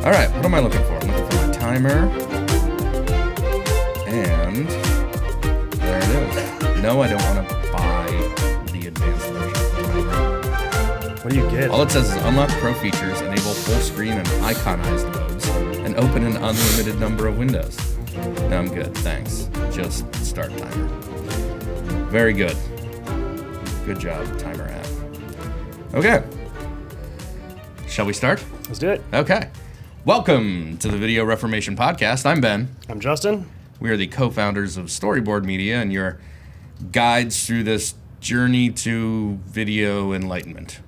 All right, what am I looking for? I'm looking for my timer. And there it is. No, I don't want to buy the advanced version. What do you get? All it says is unlock pro features, enable full screen and iconized modes, and open an unlimited number of windows. No, I'm good, thanks. Just start timer. Very good. Good job, timer app. Okay. Shall we start? Let's do it. Okay. Welcome to the Video Reformation Podcast. I'm Ben. I'm Justin. We are the co-founders of Storyboard Media and your guides through this journey to video enlightenment.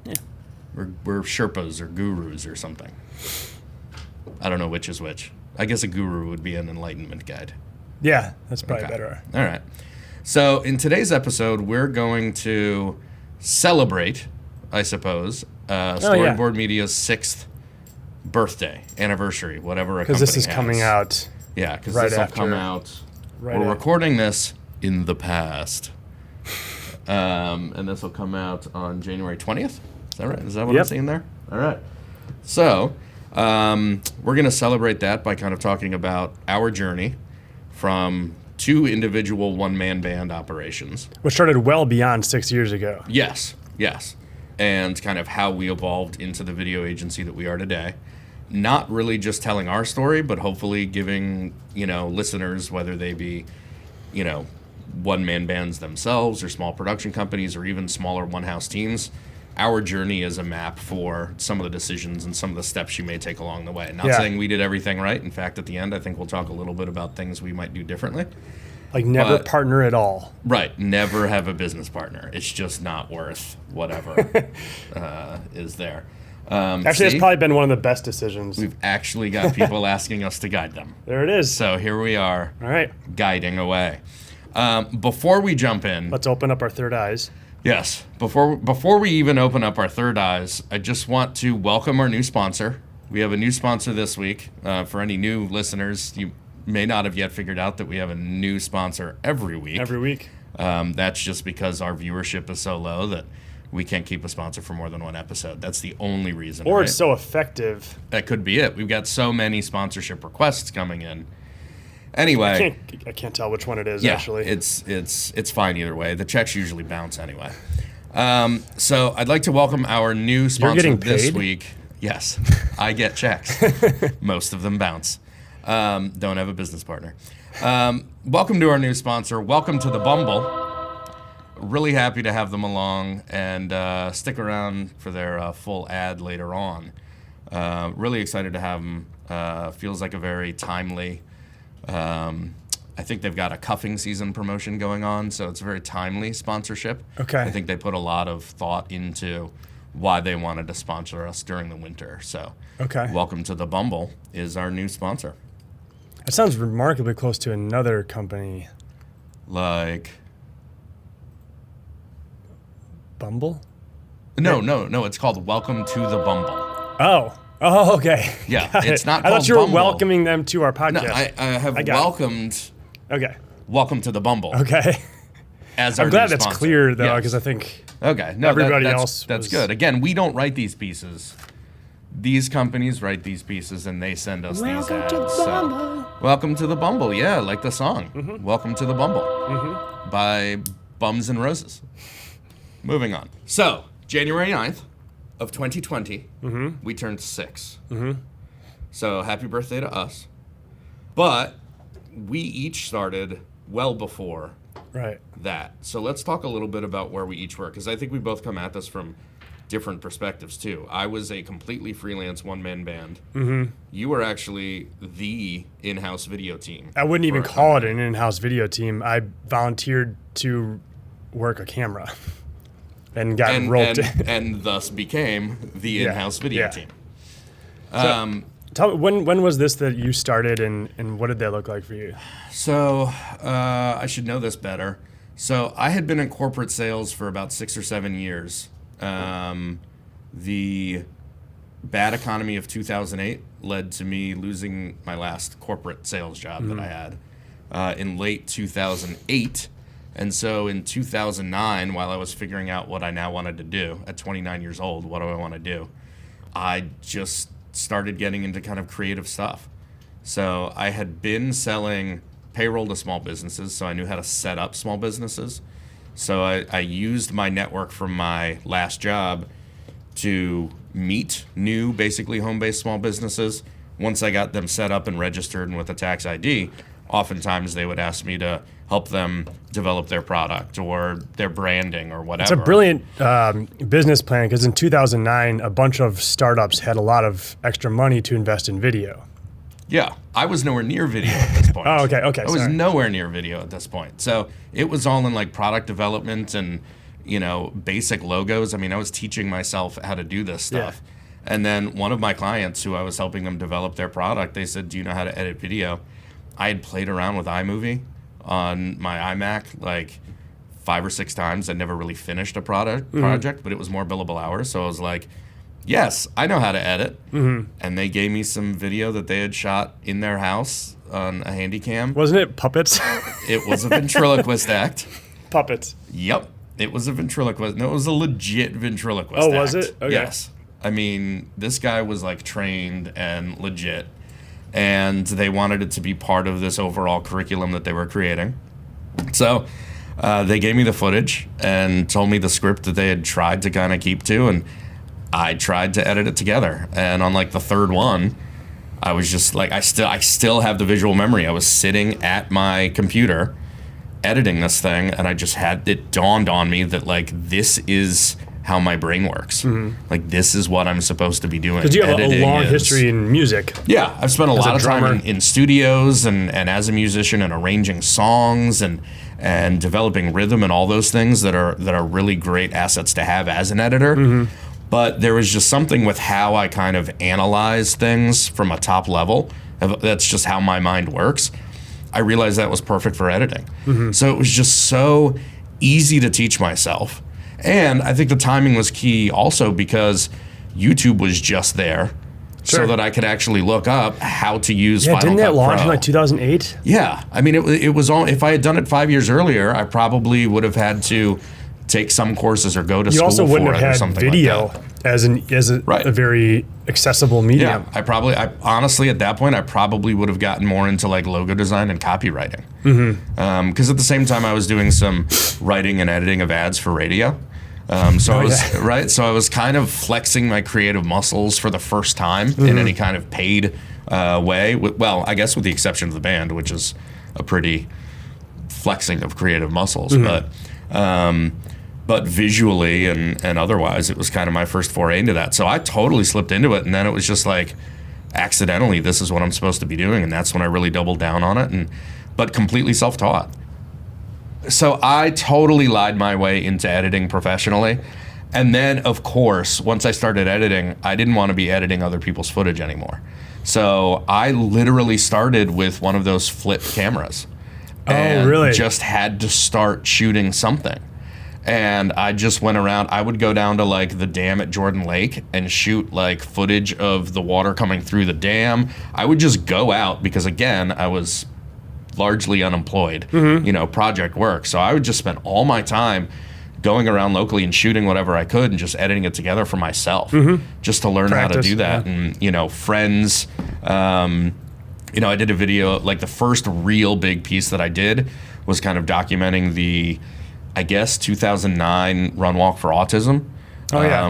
Yeah. We're Sherpas or gurus or something. I don't know which is which. I guess a guru would be an enlightenment guide. Yeah, that's probably better. All right. So in today's episode, we're going to celebrate, I suppose, Storyboard Media's 6th birthday, anniversary, whatever a company has. Because this is coming out. Yeah, because this will come out. We're recording this in the past. And this will come out on January 20th. Is that right? Is that what I'm seeing there? All right. So we're going to celebrate that by kind of talking about our journey from 2 individual one-man band operations. Which started well beyond 6 years ago. Yes. And kind of how we evolved into the video agency that we are today. Not really just telling our story, but hopefully giving, listeners, whether they be, one-man bands themselves or small production companies or even smaller one-house teams, our journey is a map for some of the decisions and some of the steps you may take along the way. Not saying we did everything right. In fact, at the end, I think we'll talk a little bit about things we might do differently. Like never partner at all. Right. Never have a business partner. It's just not worth whatever is there. Actually, it's probably been one of the best decisions. We've actually got people asking us to guide them. There it is. So here we are. All right. Guiding away. Before we jump in. Let's open up our third eyes. Yes. Before we even open up our third eyes, I just want to welcome our new sponsor. We have a new sponsor this week. For any new listeners, you may not have yet figured out that we have a new sponsor every week. Every week. That's just because our viewership is so low that we can't keep a sponsor for more than one episode. That's the only reason. Or it's so effective. That could be it. We've got so many sponsorship requests coming in. Anyway, I can't tell which one it is, actually. It's fine either way. The checks usually bounce anyway. So I'd like to welcome our new sponsor this week. Yes, I get checks. Most of them bounce. Don't have a business partner. Welcome to our new sponsor. Welcome to the Bumble. Really happy to have them along and stick around for their full ad later on. Really excited to have them. Feels like a very timely. I think they've got a cuffing season promotion going on, so it's a very timely sponsorship. Okay. I think they put a lot of thought into why they wanted to sponsor us during the winter. So, Welcome to the Bumble is our new sponsor. That sounds remarkably close to another company. Like? Bumble? No. It's called Welcome to the Bumble. Oh, okay. Yeah, it's not I called thought you were Bumble. welcoming them to our podcast. No, I have welcomed. Okay. Welcome to the Bumble. Okay. As our I'm glad new that's sponsor. clear, though, because I think everybody else that's good. Again, we don't write these pieces. These companies write these pieces, and they send us these ads. Welcome to the Bumble. Yeah, like the song. Mm-hmm. Welcome to the Bumble by Bums and Roses. Moving on. So, January 9th of 2020, we turned 6. So, happy birthday to us. But we each started well before that. So, let's talk a little bit about where we each were, because I think we both come at this from different perspectives, too. I was a completely freelance one-man band. You were actually the in-house video team. I wouldn't even call it an in-house video team. I volunteered to work a camera. And got roped in. And thus became the in-house video team. So, tell me, when was this that you started, and what did that look like for you? So, I should know this better. So, I had been in corporate sales for about 6 or 7 years. The bad economy of 2008 led to me losing my last corporate sales job that I had in late 2008. And so in 2009, while I was figuring out what I now wanted to do at 29 years old, what do I want to do? I just started getting into kind of creative stuff. So I had been selling payroll to small businesses, so I knew how to set up small businesses. So I used my network from my last job to meet new, basically home-based small businesses. Once I got them set up and registered and with a tax ID, oftentimes they would ask me to help them develop their product or their branding or whatever. It's a brilliant business plan, because in 2009, a bunch of startups had a lot of extra money to invest in video. Yeah, I was nowhere near video at this point. Oh, okay. I was nowhere near video at this point. So it was all in like product development and, basic logos. I mean, I was teaching myself how to do this stuff. Yeah. And then one of my clients who I was helping them develop their product, they said, do you know how to edit video? I had played around with iMovie on my iMac like 5 or 6 times. I never really finished a project, but it was more billable hours. So I was like, yes, I know how to edit. And they gave me some video that they had shot in their house on a handy cam. Wasn't it puppets? It was a ventriloquist act. Puppets. Yep. It was a ventriloquist. No, it was a legit ventriloquist act. Oh, was it? Okay. Yes. I mean, this guy was like trained and legit. And they wanted it to be part of this overall curriculum that they were creating. So they gave me the footage and told me the script that they had tried to kind of keep to. And I tried to edit it together. And on like the third one, I was just like, I still have the visual memory. I was sitting at my computer editing this thing, and it dawned on me that like, this is how my brain works. Like, this is what I'm supposed to be doing. Because you have a long history in music. Yeah, I've spent a lot of time in studios and as a musician and arranging songs and developing rhythm and all those things that are really great assets to have as an editor. But there was just something with how I kind of analyze things from a top level. That's just how my mind works. I realized that was perfect for editing. So it was just so easy to teach myself. And I think the timing was key also because YouTube was just there. Sure. So that I could actually look up how to use Final Cut Pro. Didn't that launch in like 2008? Yeah. I mean, it was all, if I had done it 5 years earlier, I probably would have had to take some courses or go to school for it or something like that. You also wouldn't have had video as a very accessible medium. Yeah, honestly, at that point, I probably would have gotten more into like logo design and copywriting. Because at the same time, I was doing some writing and editing of ads for radio. So I was kind of flexing my creative muscles for the first time in any kind of paid way. Well, I guess with the exception of the band, which is a pretty flexing of creative muscles. But visually and otherwise, it was kind of my first foray into that. So I totally slipped into it, and then it was just like, accidentally, this is what I'm supposed to be doing, and that's when I really doubled down on it, but completely self-taught. So I totally lied my way into editing professionally. And then, of course, once I started editing, I didn't want to be editing other people's footage anymore. So I literally started with one of those flip cameras. And really? Just had to start shooting something. And I just went around. I would go down to like the dam at Jordan Lake and shoot like footage of the water coming through the dam. I would just go out because, again, I was largely unemployed, project work. So I would just spend all my time going around locally and shooting whatever I could and just editing it together for myself, just to learn how to do that. Yeah. And, friends, I did a video, like the first real big piece that I did was kind of documenting the, I guess, 2009 Run Walk for Autism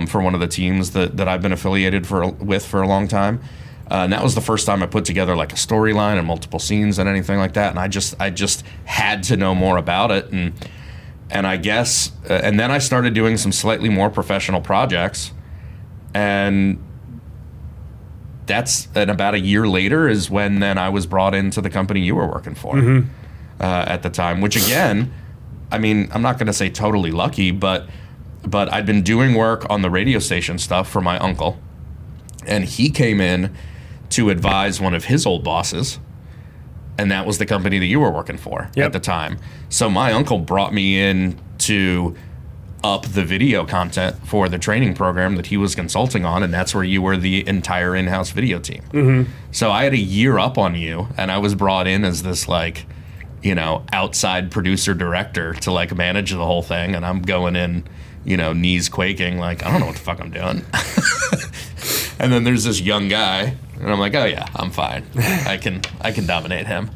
for one of the teams that I've been affiliated with for a long time. And that was the first time I put together like a storyline and multiple scenes and anything like that. And I just had to know more about it. And I guess, and then I started doing some slightly more professional projects. And about a year later is when then I was brought into the company you were working for at the time, which again, I mean, I'm not going to say totally lucky, but I'd been doing work on the radio station stuff for my uncle. And he came in to advise one of his old bosses, and that was the company that you were working for at the time. So my uncle brought me in to up the video content for the training program that he was consulting on, and that's where you were the entire in-house video team. So I had a year up on you, and I was brought in as this like, outside producer director to like manage the whole thing, and I'm going in, knees quaking, like, I don't know what the fuck I'm doing. And then there's this young guy, and I'm like, oh yeah, I'm fine. I can dominate him.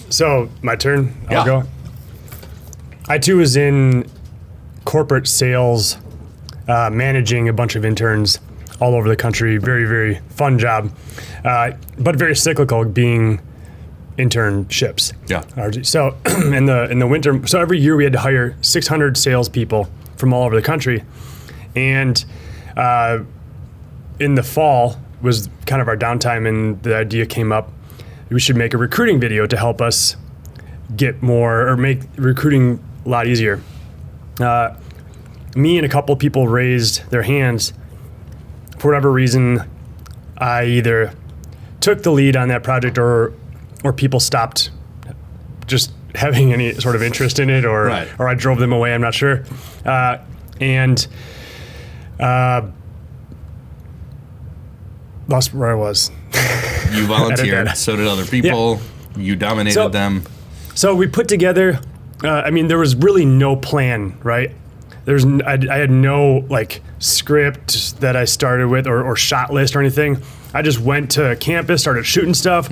So my turn. I'll Yeah. go. I too was in corporate sales, managing a bunch of interns all over the country. Very, very fun job, but very cyclical, being internships. Yeah. So in the winter, so every year we had to hire 600 salespeople from all over the country, and in the fall was kind of our downtime, and the idea came up we should make a recruiting video to help us get more or make recruiting a lot easier. Me and a couple of people raised their hands. For whatever reason, I either took the lead on that project or people stopped just having any sort of interest in it, or Right. or I drove them away. I'm not sure. Lost where I was. You volunteered, Edit that. so did other people. You dominated them. So we put together. There was really no plan, right? I had no like script that I started with or shot list or anything. I just went to campus, started shooting stuff.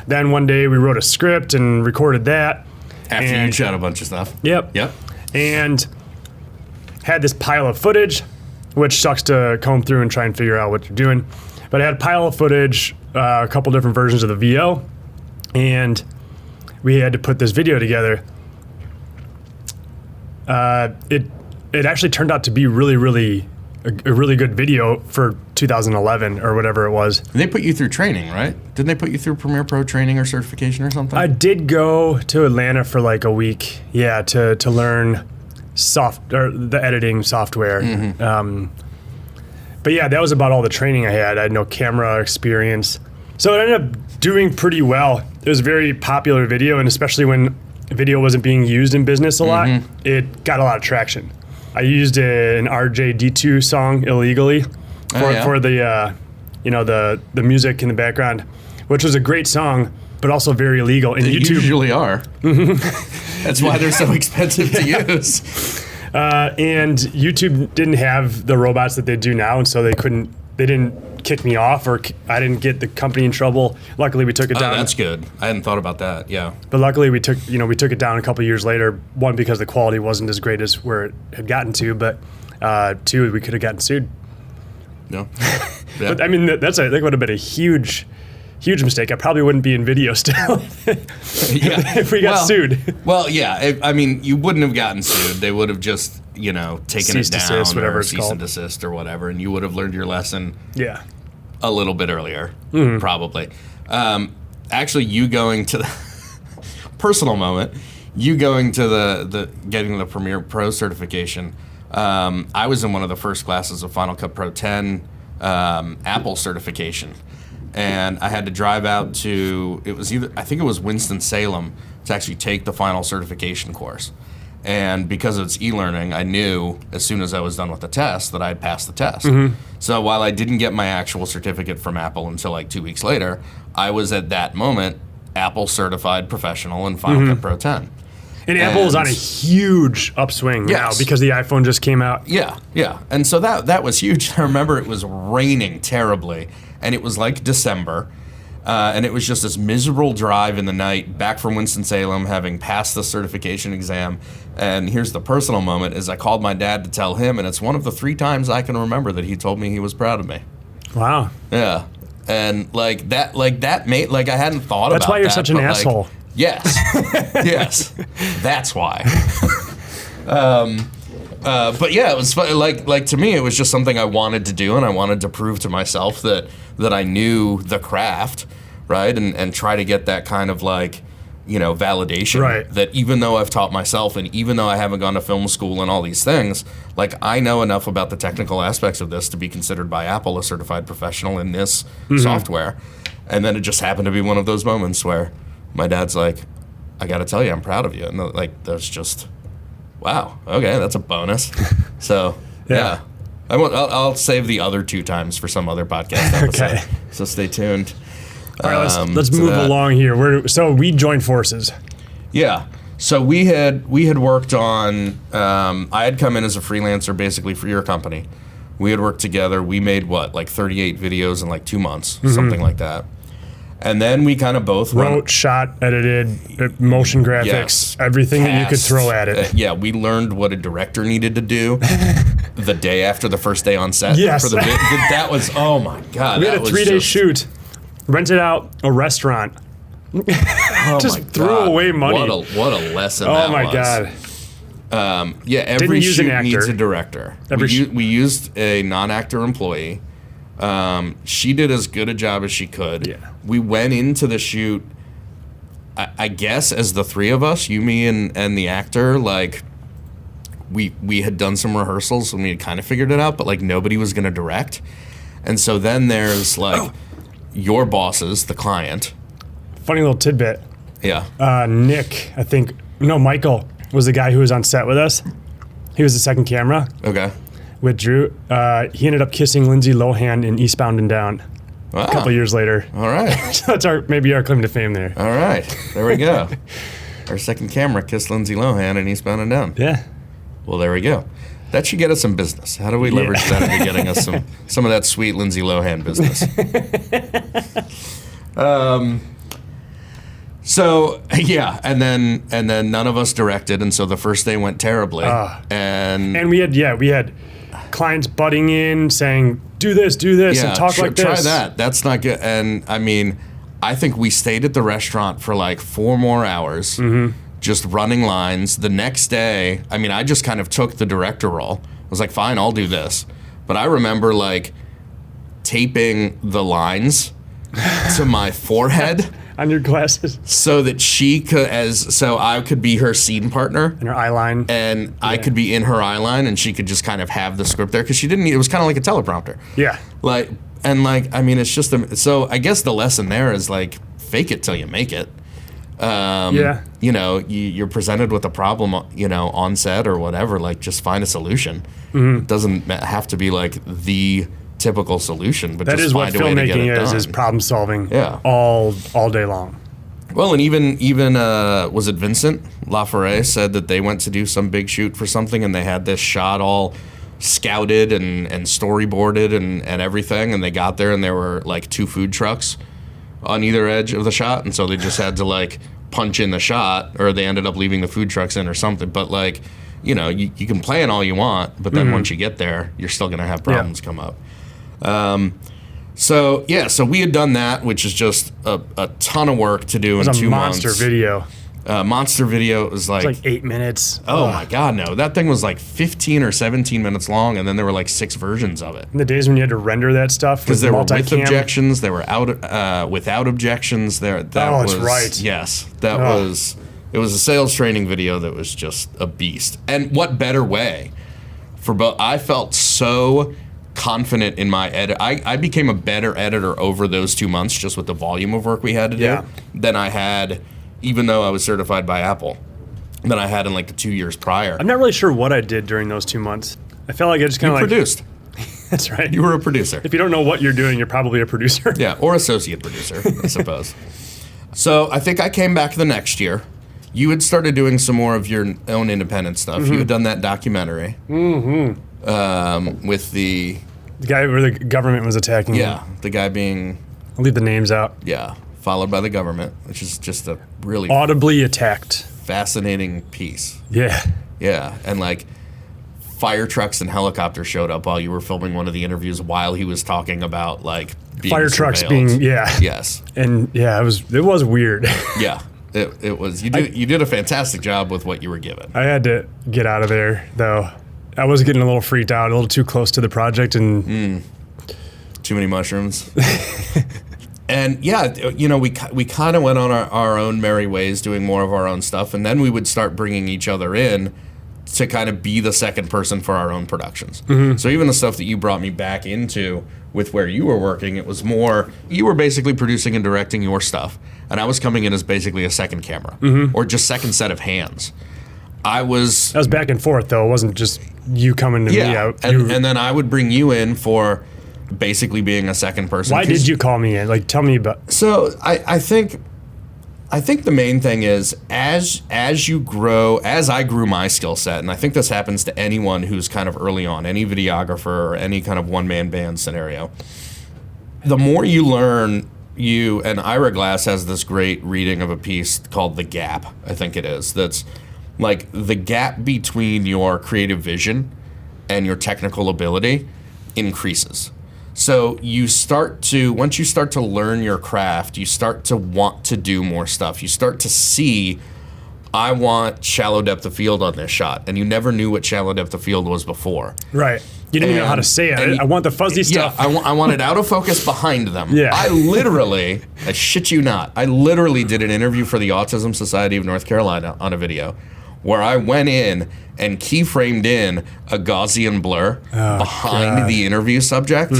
Then one day we wrote a script and recorded that. After you shot a bunch of stuff. Yep. Yep. And had this pile of footage, which sucks to comb through and try and figure out what you're doing. But I had a pile of footage, a couple different versions of the VO, and we had to put this video together. It actually turned out to be really, really a really good video for 2011 or whatever it was. And they put you through training, right? Didn't they put you through Premiere Pro training or certification or something? I did go to Atlanta for like a week, to learn the editing software. But yeah, that was about all the training I had. I had no camera experience. So it ended up doing pretty well. It was a very popular video, and especially when video wasn't being used in business a lot, it got a lot of traction. I used an RJD2 song illegally for the the music in the background, which was a great song, but also very illegal. And They YouTube usually are. That's why they're so expensive to use. and YouTube didn't have the robots that they do now, and so they didn't kick me off, or I didn't get the company in trouble. Luckily, we took it down. That's good. I hadn't thought about that. Yeah. But luckily, we took it down a couple years later. One, because the quality wasn't as great as where it had gotten to, but two, we could have gotten sued. No. But I mean, that would have been a huge mistake. I probably wouldn't be in video still if we got sued. Well, yeah. You wouldn't have gotten sued. They would have just, taken Cease, it down, desist, whatever or it's cease called. and desist or whatever, and you would have learned your lesson. Yeah. A little bit earlier, probably. Actually, you going to the personal moment, you going to the getting the Premiere Pro certification. I was in one of the first classes of Final Cut Pro 10 Apple certification, and I had to drive out to I think it was Winston-Salem to actually take the final certification course. And because it's e-learning, I knew as soon as I was done with the test that I'd passed the test. So while I didn't get my actual certificate from Apple until like 2 weeks later, I was at that moment Apple certified professional in Final Cut Pro 10. And Apple is on a huge upswing now because the iPhone just came out. Yeah. And so that was huge. I remember it was raining terribly, and it was like December. And it was just this miserable drive in the night back from Winston-Salem, having passed the certification exam. And here's the personal moment: is I called my dad to tell him, and it's one of the 3 times I can remember that he told me he was proud of me. Wow. Yeah. And that made, I hadn't thought about that. That's why you're such an asshole. Yes. Yes. That's why. But yeah, it was fun. Like to me, it was just something I wanted to do, and I wanted to prove to myself that I knew the craft, right? And try to get that kind of validation. Right. That even though I've taught myself, and even though I haven't gone to film school and all these things, I know enough about the technical aspects of this to be considered by Apple a certified professional in this software. And then it just happened to be one of those moments where my dad's like, I got to tell you, I'm proud of you. And there's just, wow, okay, that's a bonus. So, yeah. I'll save the other 2 times for some other podcast episode. Okay. So stay tuned. All right, let's move along here. So we joined forces. Yeah. So we had worked on, I had come in as a freelancer basically for your company We had worked together. We made like 38 videos in like 2 months, something like that. And then we kind of both wrote, shot, edited, motion graphics, everything that you could throw at it. We learned what a director needed to do the day after the first day on set. Yes. For the that was, oh my God. We had a 3-day shoot, rented out a restaurant. Just threw away money. What a lesson that was. Oh my God. Every shoot needs a director. We used a non-actor employee. She did as good a job as she could. Yeah. We went into the shoot, I guess, as the three of us, you, me, and the actor, like, we had done some rehearsals and we had kind of figured it out, but, like, nobody was going to direct. And so then there's, like, your bosses, the client. Funny little tidbit. Yeah. Nick, Michael was the guy who was on set with us. He was the second camera. Okay. With Drew. He ended up kissing Lindsay Lohan in Eastbound and Down. Wow. A couple years later. All right. So that's maybe our claim to fame there. All right. There we go. Our second camera kissed Lindsay Lohan in Eastbound and Down. Yeah. Well, there we go. That should get us some business. How do we leverage that into getting us some of that sweet Lindsay Lohan business? And then none of us directed, and so the first day went terribly. And we had clients butting in saying, do this, and talk like this. Try that. That's not good. And I mean, I think we stayed at the restaurant for like 4 more hours, just running lines. The next day, I mean, I just kind of took the director role. I was like, fine, I'll do this. But I remember like taping the lines to my forehead. On your glasses. So that I could be her scene partner. In her eye line. And I could be in her eye line and she could just kind of have the script there. Because it was kind of like a teleprompter. Yeah. It's just, so I guess the lesson there is like, fake it till you make it. You're presented with a problem, on set or whatever, like just find a solution. It doesn't have to be like the typical solution, but that just is find what a way to get it filmmaking done. is problem solving. All day long. Well, and even was it Vincent Laforet said that they went to do some big shoot for something and they had this shot all scouted and storyboarded and everything, and they got there and there were like 2 food trucks on either edge of the shot, and so they just had to like punch in the shot, or they ended up leaving the food trucks in or something. But like, you can plan all you want, but then once you get there, you're still gonna have problems come up. So we had done that, which is just a ton of work to do in 2 months. It was a monster video. Monster video was like 8 minutes. Oh my God, no. That thing was like 15 or 17 minutes long, and then there were like 6 versions of it. In the days when you had to render that stuff, because there were with objections, there were without objections. That's right. Yes, it was a sales training video that was just a beast. And what better way for both? I felt so confident in my edit. I became a better editor over those 2 months just with the volume of work we had to do than I had, even though I was certified by Apple, than I had in like the 2 years prior. I'm not really sure what I did during those 2 months. I felt like I just kind of produced. That's right. You were a producer. If you don't know what you're doing, you're probably a producer. Yeah, or associate producer, I suppose. So I think I came back the next year. You had started doing some more of your own independent stuff. You had done that documentary with the guy where the government was attacking him. The guy being... I'll leave the names out. Yeah, followed by the government, which is just a really... audibly attacked. Fascinating piece. Yeah. Yeah, and like fire trucks and helicopters showed up while you were filming one of the interviews while he was talking about like being fire surveilled. Trucks being... Yes. And it was weird. Yeah. It was. You did a fantastic job with what you were given. I had to get out of there, though. I was getting a little freaked out, a little too close to the project, and too many mushrooms. And we kind of went on our own merry ways, doing more of our own stuff, and then we would start bringing each other in to kind of be the second person for our own productions. So even the stuff that you brought me back into with where you were working, it was more, you were basically producing and directing your stuff, and I was coming in as basically a second camera or just second set of hands. I was back and forth, though. It wasn't just you coming to me. And then I would bring you in for basically being a second person. Why did you call me in? Like, tell me about... So I think I think the main thing is as you grow, as I grew my skill set, and I think this happens to anyone who's kind of early on, any videographer or any kind of one-man band scenario, the more you learn, and Ira Glass has this great reading of a piece called The Gap, I think it is, that's like the gap between your creative vision and your technical ability increases. So once you start to learn your craft, you start to want to do more stuff. You start to see, I want shallow depth of field on this shot. And you never knew what shallow depth of field was before. Right. You didn't even know how to say it. I want the fuzzy stuff. Yeah, I want it out of focus behind them. Yeah. I shit you not, I literally did an interview for the Autism Society of North Carolina on a video where I went in and keyframed in a Gaussian blur behind the interview subject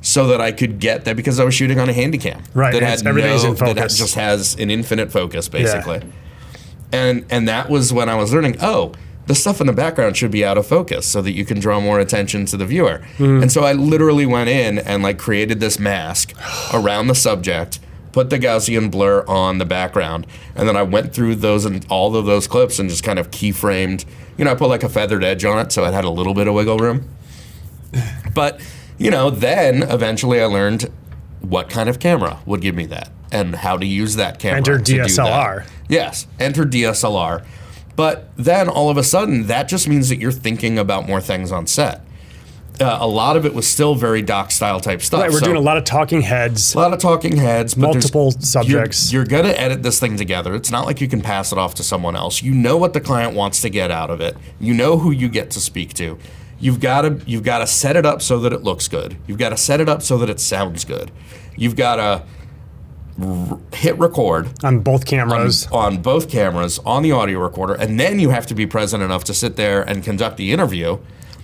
so that I could get that, because I was shooting on a Handycam. Right, everything's in focus. That just has an infinite focus, basically. Yeah. And that was when I was learning, the stuff in the background should be out of focus so that you can draw more attention to the viewer. And so I literally went in and like created this mask around the subject, put the Gaussian blur on the background, and then I went through those and all of those clips and just kind of keyframed. I put like a feathered edge on it so it had a little bit of wiggle room. But, then eventually I learned what kind of camera would give me that and how to use that camera. Enter to do DSLR. that. Yes, enter DSLR. But then all of a sudden, that just means that you're thinking about more things on set. A lot of it was still very doc style type stuff. Right, we're doing a lot of talking heads. But multiple subjects. You're going to edit this thing together. It's not like you can pass it off to someone else. You know what the client wants to get out of it. You know who you get to speak to. You've got to set it up so that it looks good. You've got to set it up so that it sounds good. You've got to hit record on both cameras, on the audio recorder, and then you have to be present enough to sit there and conduct the interview,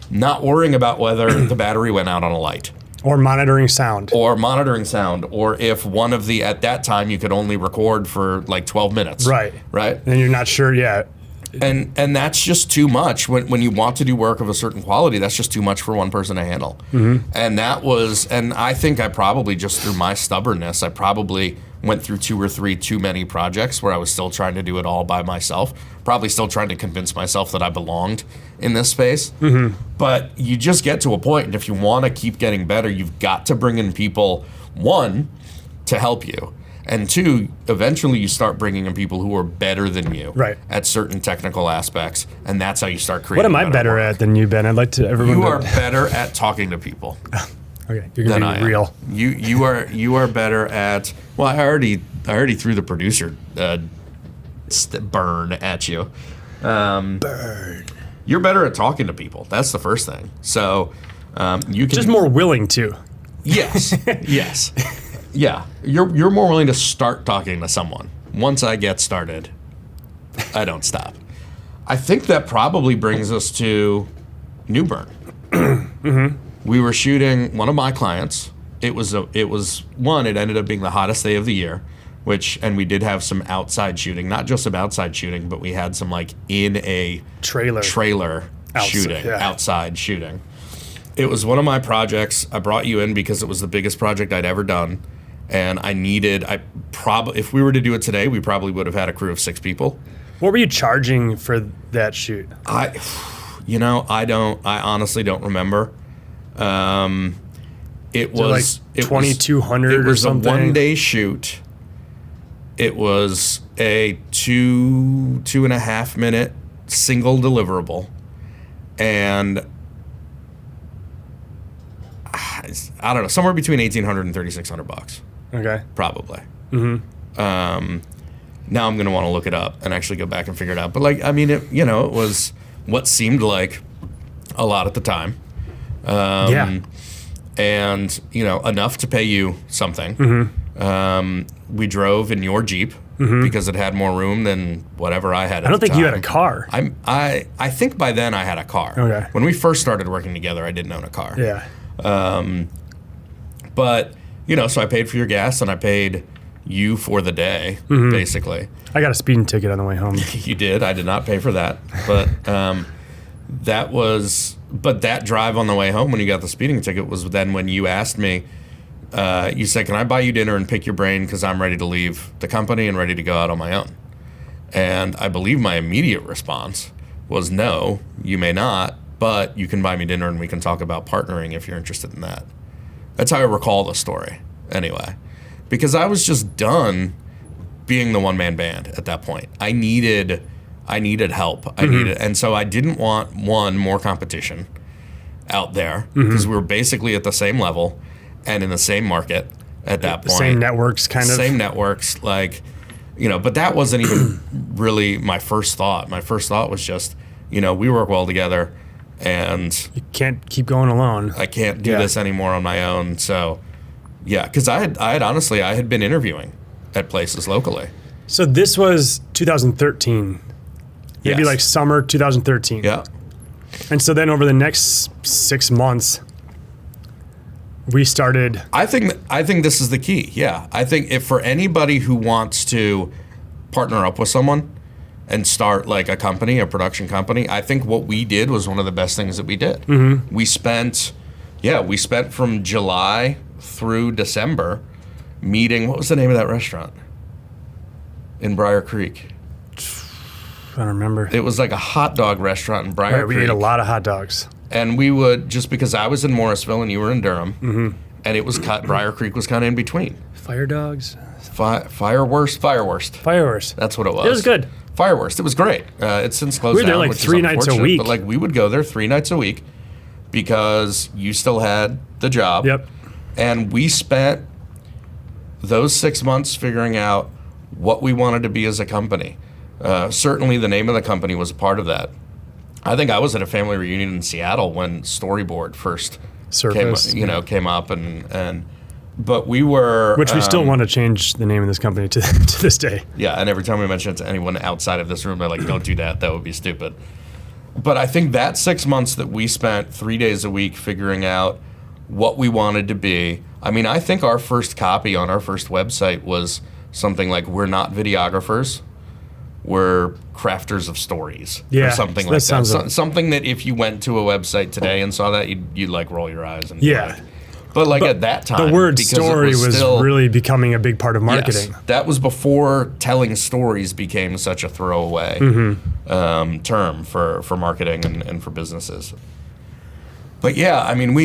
not worrying about whether the battery went out on a light. Or monitoring sound. Or if one of the, at that time, you could only record for like 12 minutes. Right. And you're not sure yet. And that's just too much. When you want to do work of a certain quality, that's just too much for one person to handle. And I think I probably, just through my stubbornness, I probably went through 2 or 3 too many projects where I was still trying to do it all by myself. Probably still trying to convince myself that I belonged in this space. But you just get to a point, and if you want to keep getting better, you've got to bring in people, 1, to help you. And 2, eventually you start bringing in people who are better than you at certain technical aspects, and that's how you start creating. What am I better at than you, Ben? I'd like to. You are better at talking to people. Okay, you're gonna be real. You are better at. Well, I already threw the producer burn at you. Burn. You're better at talking to people. That's the first thing. So you can just more willing to. Yes. Yes. Yeah, you're more willing to start talking to someone. Once I get started, I don't stop. I think that probably brings us to New Bern. We were shooting one of my clients. It ended up being the hottest day of the year, and we did have some outside shooting, not just some outside shooting, but we had some like in a trailer shooting, outside shooting. It was one of my projects. I brought you in because it was the biggest project I'd ever done. And if we were to do it today, we probably would have had a crew of 6 people. What were you charging for that shoot? I honestly don't remember. It was like $2,200 or something. It was a 1-day shoot. It was a 2.5 minute single deliverable, and I don't know, somewhere between $1,800 and $3,600. Okay. Probably. Now I'm going to want to look it up and actually go back and figure it out. But it was what seemed like a lot at the time. And, enough to pay you something. We drove in your Jeep because it had more room than whatever I had at the time. I don't think you had a car. I think by then I had a car. Okay. When we first started working together, I didn't own a car. Yeah. But, so I paid for your gas and I paid you for the day, basically. I got a speeding ticket on the way home. You did. I did not pay for that. But that drive on the way home when you got the speeding ticket was then when you asked me, you said, can I buy you dinner and pick your brain because I'm ready to leave the company and ready to go out on my own? And I believe my immediate response was, no, you may not, but you can buy me dinner and we can talk about partnering if you're interested in that. That's how I recall the story, anyway. Because I was just done being the one-man band at that point. I needed help. And so I didn't want, more competition out there because we were basically at the same level and in the same market at that point. Same networks, kind of. Same networks, like, but that wasn't even really my first thought. My first thought was just, we work well together and you can't keep going alone. I can't do this anymore on my own. So, yeah, because I had been interviewing at places locally. So this was 2013. Maybe like summer 2013. Yeah. And so then over the next 6 months, we started. I think this is the key. Yeah. I think if for anybody who wants to partner up with someone and start like a company, a production company, I think what we did was one of the best things that we did. Mm-hmm. We spent from July through December meeting. What was the name of that restaurant in Briar Creek? I don't remember. It was like a hot dog restaurant in Briar Creek. We ate a lot of hot dogs. And we would, just because I was in Morrisville and you were in Durham, and it was Briar Creek was kind of in between. Fire dogs? Firewurst. That's what it was. It was good. Firewurst. It was great. It's since closed down. We were there like 3 nights a week. But like we would go there 3 nights a week because you still had the job. Yep. And we spent those 6 months figuring out what we wanted to be as a company. Certainly the name of the company was a part of that. I think I was at a family reunion in Seattle when Storyboard first came up but we were... Which we still want to change the name of this company to this day. Yeah, and every time we mention it to anyone outside of this room, they're like, don't do that. That would be stupid. But I think that 6 months that we spent 3 days a week figuring out what we wanted to be. I mean, I think our first copy on our first website was something like, we're not videographers. We're crafters of stories, or something like that. Something that if you went to a website today and saw that, you'd like roll your eyes and But at that time, the word story was really becoming a big part of marketing. Yes, that was before telling stories became such a throwaway term for marketing and for businesses. But yeah, I mean,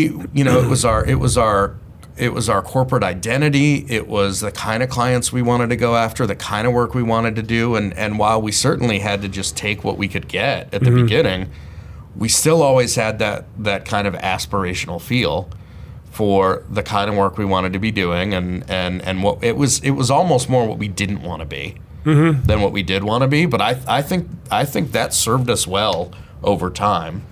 it was our corporate identity. It was the kind of clients we wanted to go after, the kind of work we wanted to do. And while we certainly had to just take what we could get at the beginning, we still always had that kind of aspirational feel for the kind of work we wanted to be doing. And what it was almost more what we didn't want to be than what we did want to be. But I think that served us well over time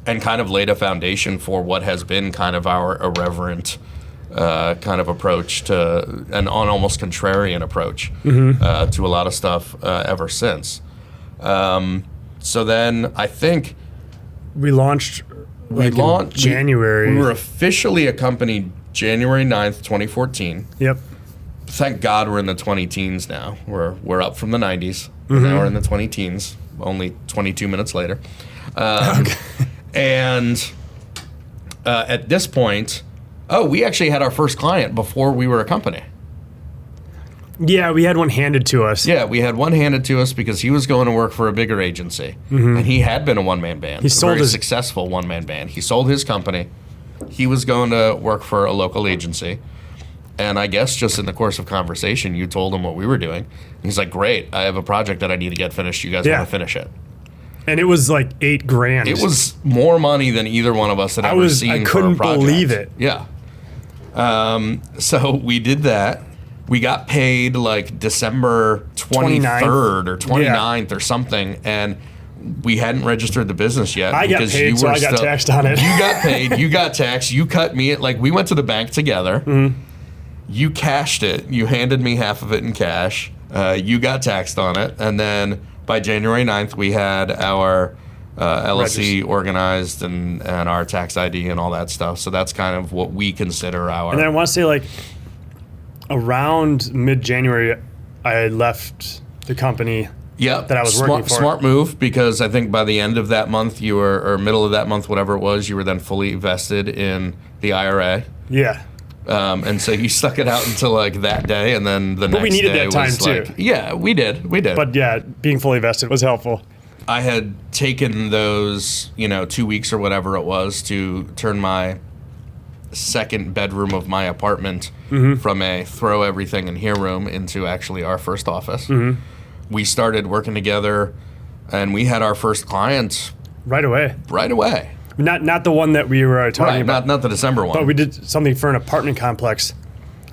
and kind of laid a foundation for what has been kind of our irreverent kind of approach to an almost contrarian approach to a lot of stuff ever since. So then I think we launched January. We were officially a company January 9th, 2014. Yep. Thank God we're in the 20 teens now. We're up from the 90s. Now we're in the 20 teens, only 22 minutes later. And at this point, we actually had our first client before we were a company. Yeah, we had one handed to us. Yeah, we had one handed to us because he was going to work for a bigger agency. And he had been a one-man band. He sold a successful one-man band. He sold his company. He was going to work for a local agency. And I guess just in the course of conversation, you told him what we were doing. And he's like, great, I have a project that I need to get finished. You guys want to finish it? And it was like $8,000. It was more money than either one of us had ever seen for a project. I couldn't believe it. Yeah. So we did that. We got paid like December 23rd or 29th or something, and we hadn't registered the business yet. I got paid, so I got taxed on it. You got paid, you got taxed, you cut me. We went to the bank together. You cashed it. You handed me half of it in cash. You got taxed on it, and then by January 9th, we had our LLC organized and our tax ID and all that stuff. So that's kind of what we consider our... And then I want to say around mid-January, I had left the company that I was working for. Smart move, because I think by the end of that month, or middle of that month, whatever it was, you were then fully vested in the IRA. Yeah. And so you stuck it out until like that day, and then the next day. But we needed that time like, too. Yeah, we did. But yeah, being fully vested was helpful. I had taken those, 2 weeks or whatever it was to turn my second bedroom of my apartment from a throw everything in here room into actually our first office. We started working together, and we had our first client right away. Not the one that we were talking about. Not the December one. But we did something for an apartment complex.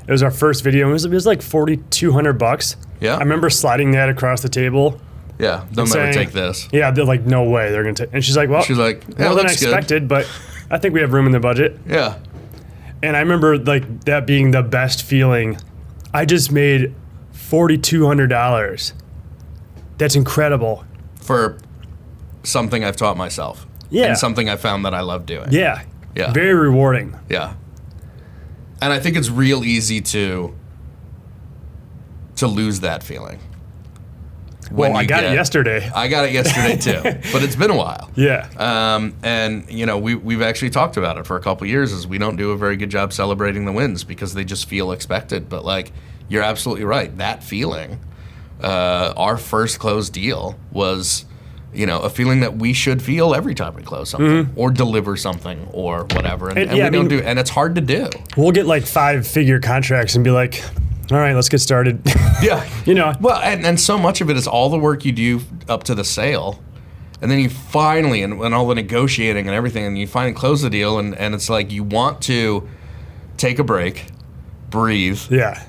It was our first video. It was like $4,200. Yeah. I remember sliding that across the table. Yeah, they'll never take this. Yeah, they're like, no way they're going to take. And she's like, yeah, more than I expected, but I think we have room in the budget. Yeah. And I remember like that being the best feeling. I just made $4,200. That's incredible. For something I've taught myself. Yeah. And something I found that I love doing. Yeah. Yeah. Very rewarding. Yeah. And I think it's real easy to lose that feeling. Well, I got it yesterday. I got it yesterday too, but it's been a while. Yeah. And we've actually talked about it for a couple of years. Is we don't do a very good job celebrating the wins because they just feel expected. But like, you're absolutely right. That feeling, our first closed deal was, a feeling that we should feel every time we close something or deliver something or whatever. And we don't do, and it's hard to do. We'll get like 5-figure contracts and be like, all right, let's get started. Yeah. Well, and so much of it is all the work you do up to the sale. And then you finally, and all the negotiating and everything, and you finally close the deal, and it's like you want to take a break, breathe. Yeah.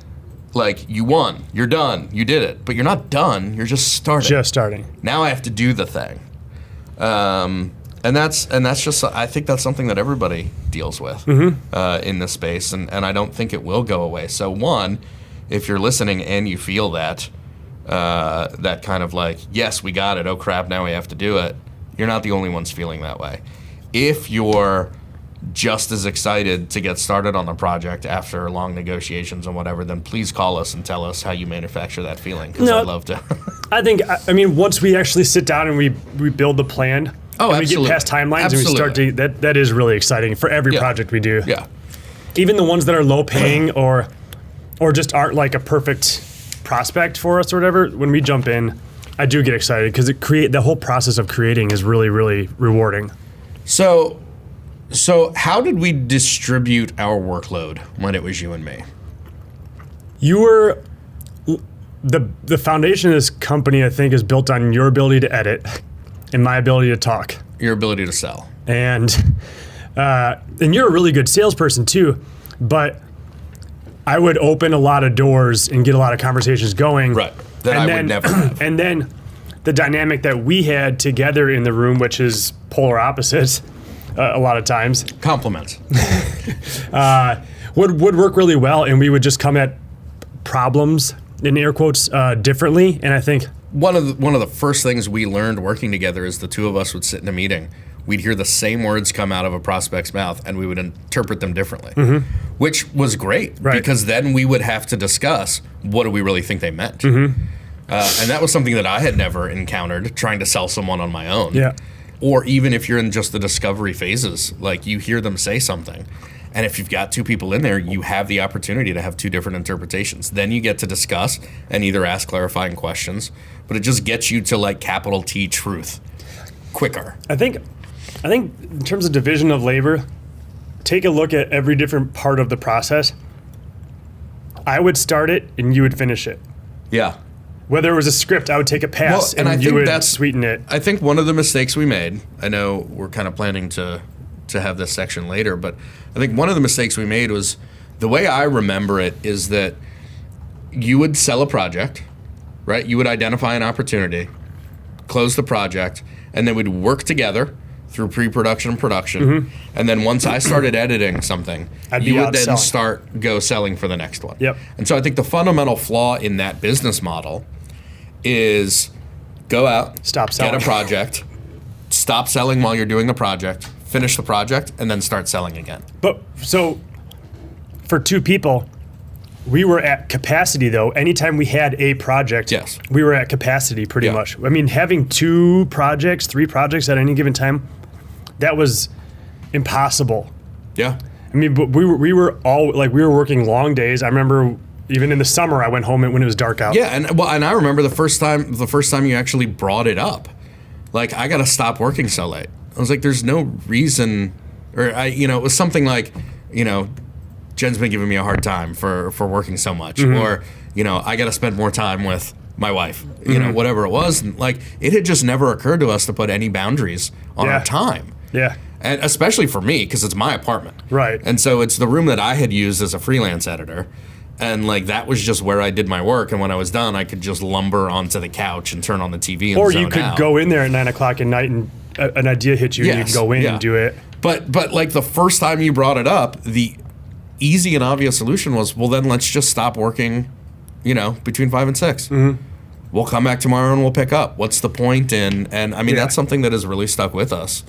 Like, you won, you're done, you did it. But you're not done, you're just starting. Now I have to do the thing. And that's just, I think that's something that everybody deals with in this space, and I don't think it will go away. So one, if you're listening and you feel that kind of like, yes, we got it, oh crap, now we have to do it, you're not the only ones feeling that way. If you're just as excited to get started on the project after long negotiations and whatever, then please call us and tell us how you manufacture that feeling, because I'd love to. I mean, once we actually sit down and we build the plan, and we get past timelines and we start to, that is really exciting for every project we do. Yeah. Even the ones that are low paying or just aren't like a perfect prospect for us or whatever, when we jump in, I do get excited because the whole process of creating is really, really rewarding. So how did we distribute our workload when it was you and me? You were the foundation of this company, I think, is built on your ability to edit and my ability to talk. Your ability to sell. And you're a really good salesperson too, but I would open a lot of doors and get a lot of conversations going. Right. That I would never have. And then the dynamic that we had together in the room, which is polar opposites a lot of times. Compliments. Would work really well, and we would just come at problems, in air quotes, differently. And I think one of the first things we learned working together is the two of us would sit in a meeting. We'd hear the same words come out of a prospect's mouth, and we would interpret them differently, which was great, because then we would have to discuss, what do we really think they meant? And that was something that I had never encountered trying to sell someone on my own. Yeah. Or even if you're in just the discovery phases, like you hear them say something, and if you've got two people in there, you have the opportunity to have two different interpretations. Then you get to discuss and either ask clarifying questions, but it just gets you to like capital T truth quicker. I think in terms of division of labor, take a look at every different part of the process. I would start it and you would finish it. Yeah. Whether it was a script, I would take a pass and you would sweeten it. I think one of the mistakes we made, I know we're kind of planning to have this section later, but I think one of the mistakes we made was, the way I remember it is that you would sell a project, right? You would identify an opportunity, close the project, and then we'd work together through pre-production and production. And then once I started editing something, you would then go selling for the next one. Yep. And so I think the fundamental flaw in that business model is go out, stop selling, get a project, stop selling while you're doing the project, finish the project, and then start selling again. But so for two people, we were at capacity though. Anytime we had a project, yes, we were at capacity pretty much. I mean, having 2 projects, 3 projects at any given time, that was impossible. Yeah. I mean, but we were working long days. I remember even in the summer, I went home when it was dark out. Yeah, and I remember the first time you actually brought it up. Like, I got to stop working so late. I was like, there's no reason, it was something like, Jen's been giving me a hard time for working so much, or, I got to spend more time with my wife, whatever it was. And, like, it had just never occurred to us to put any boundaries on our time. Yeah. And especially for me, because it's my apartment. Right. And so it's the room that I had used as a freelance editor. And, like, that was just where I did my work. And when I was done, I could just lumber onto the couch and turn on the TV and or zone you could out. go in there at 9 o'clock at night and an idea hit you, and you could go in and do it. But like, the first time you brought it up, the easy and obvious solution was, well, then let's just stop working, between 5 and 6. We'll come back tomorrow and we'll pick up. What's the point? And I mean, that's something that has really stuck with us.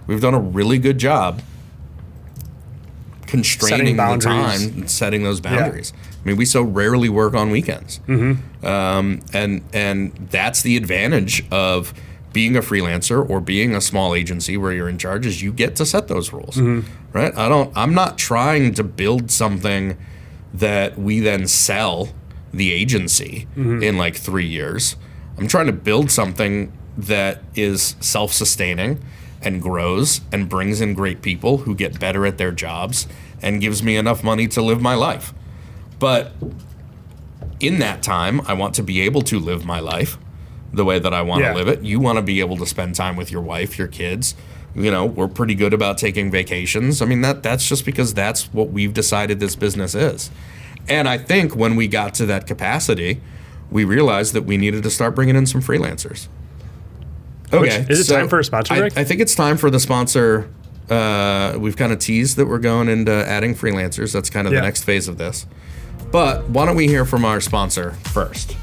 We've done a really good job constraining the time and setting those boundaries. I mean, we so rarely work on weekends. And that's the advantage of being a freelancer or being a small agency where you're in charge, is you get to set those rules, right? I'm not trying to build something that we then sell the agency in like 3 years. I'm trying to build something that is self-sustaining and grows and brings in great people who get better at their jobs and gives me enough money to live my life. But in that time, I want to be able to live my life the way that I want to live it. You want to be able to spend time with your wife, your kids. We're pretty good about taking vacations. I mean, that's just because that's what we've decided this business is. And I think when we got to that capacity, we realized that we needed to start bringing in some freelancers. Okay. Is it time for a sponsor break? I think it's time for the sponsor. We've kind of teased that we're going into adding freelancers. That's kind of the next phase of this. But why don't we hear from our sponsor first?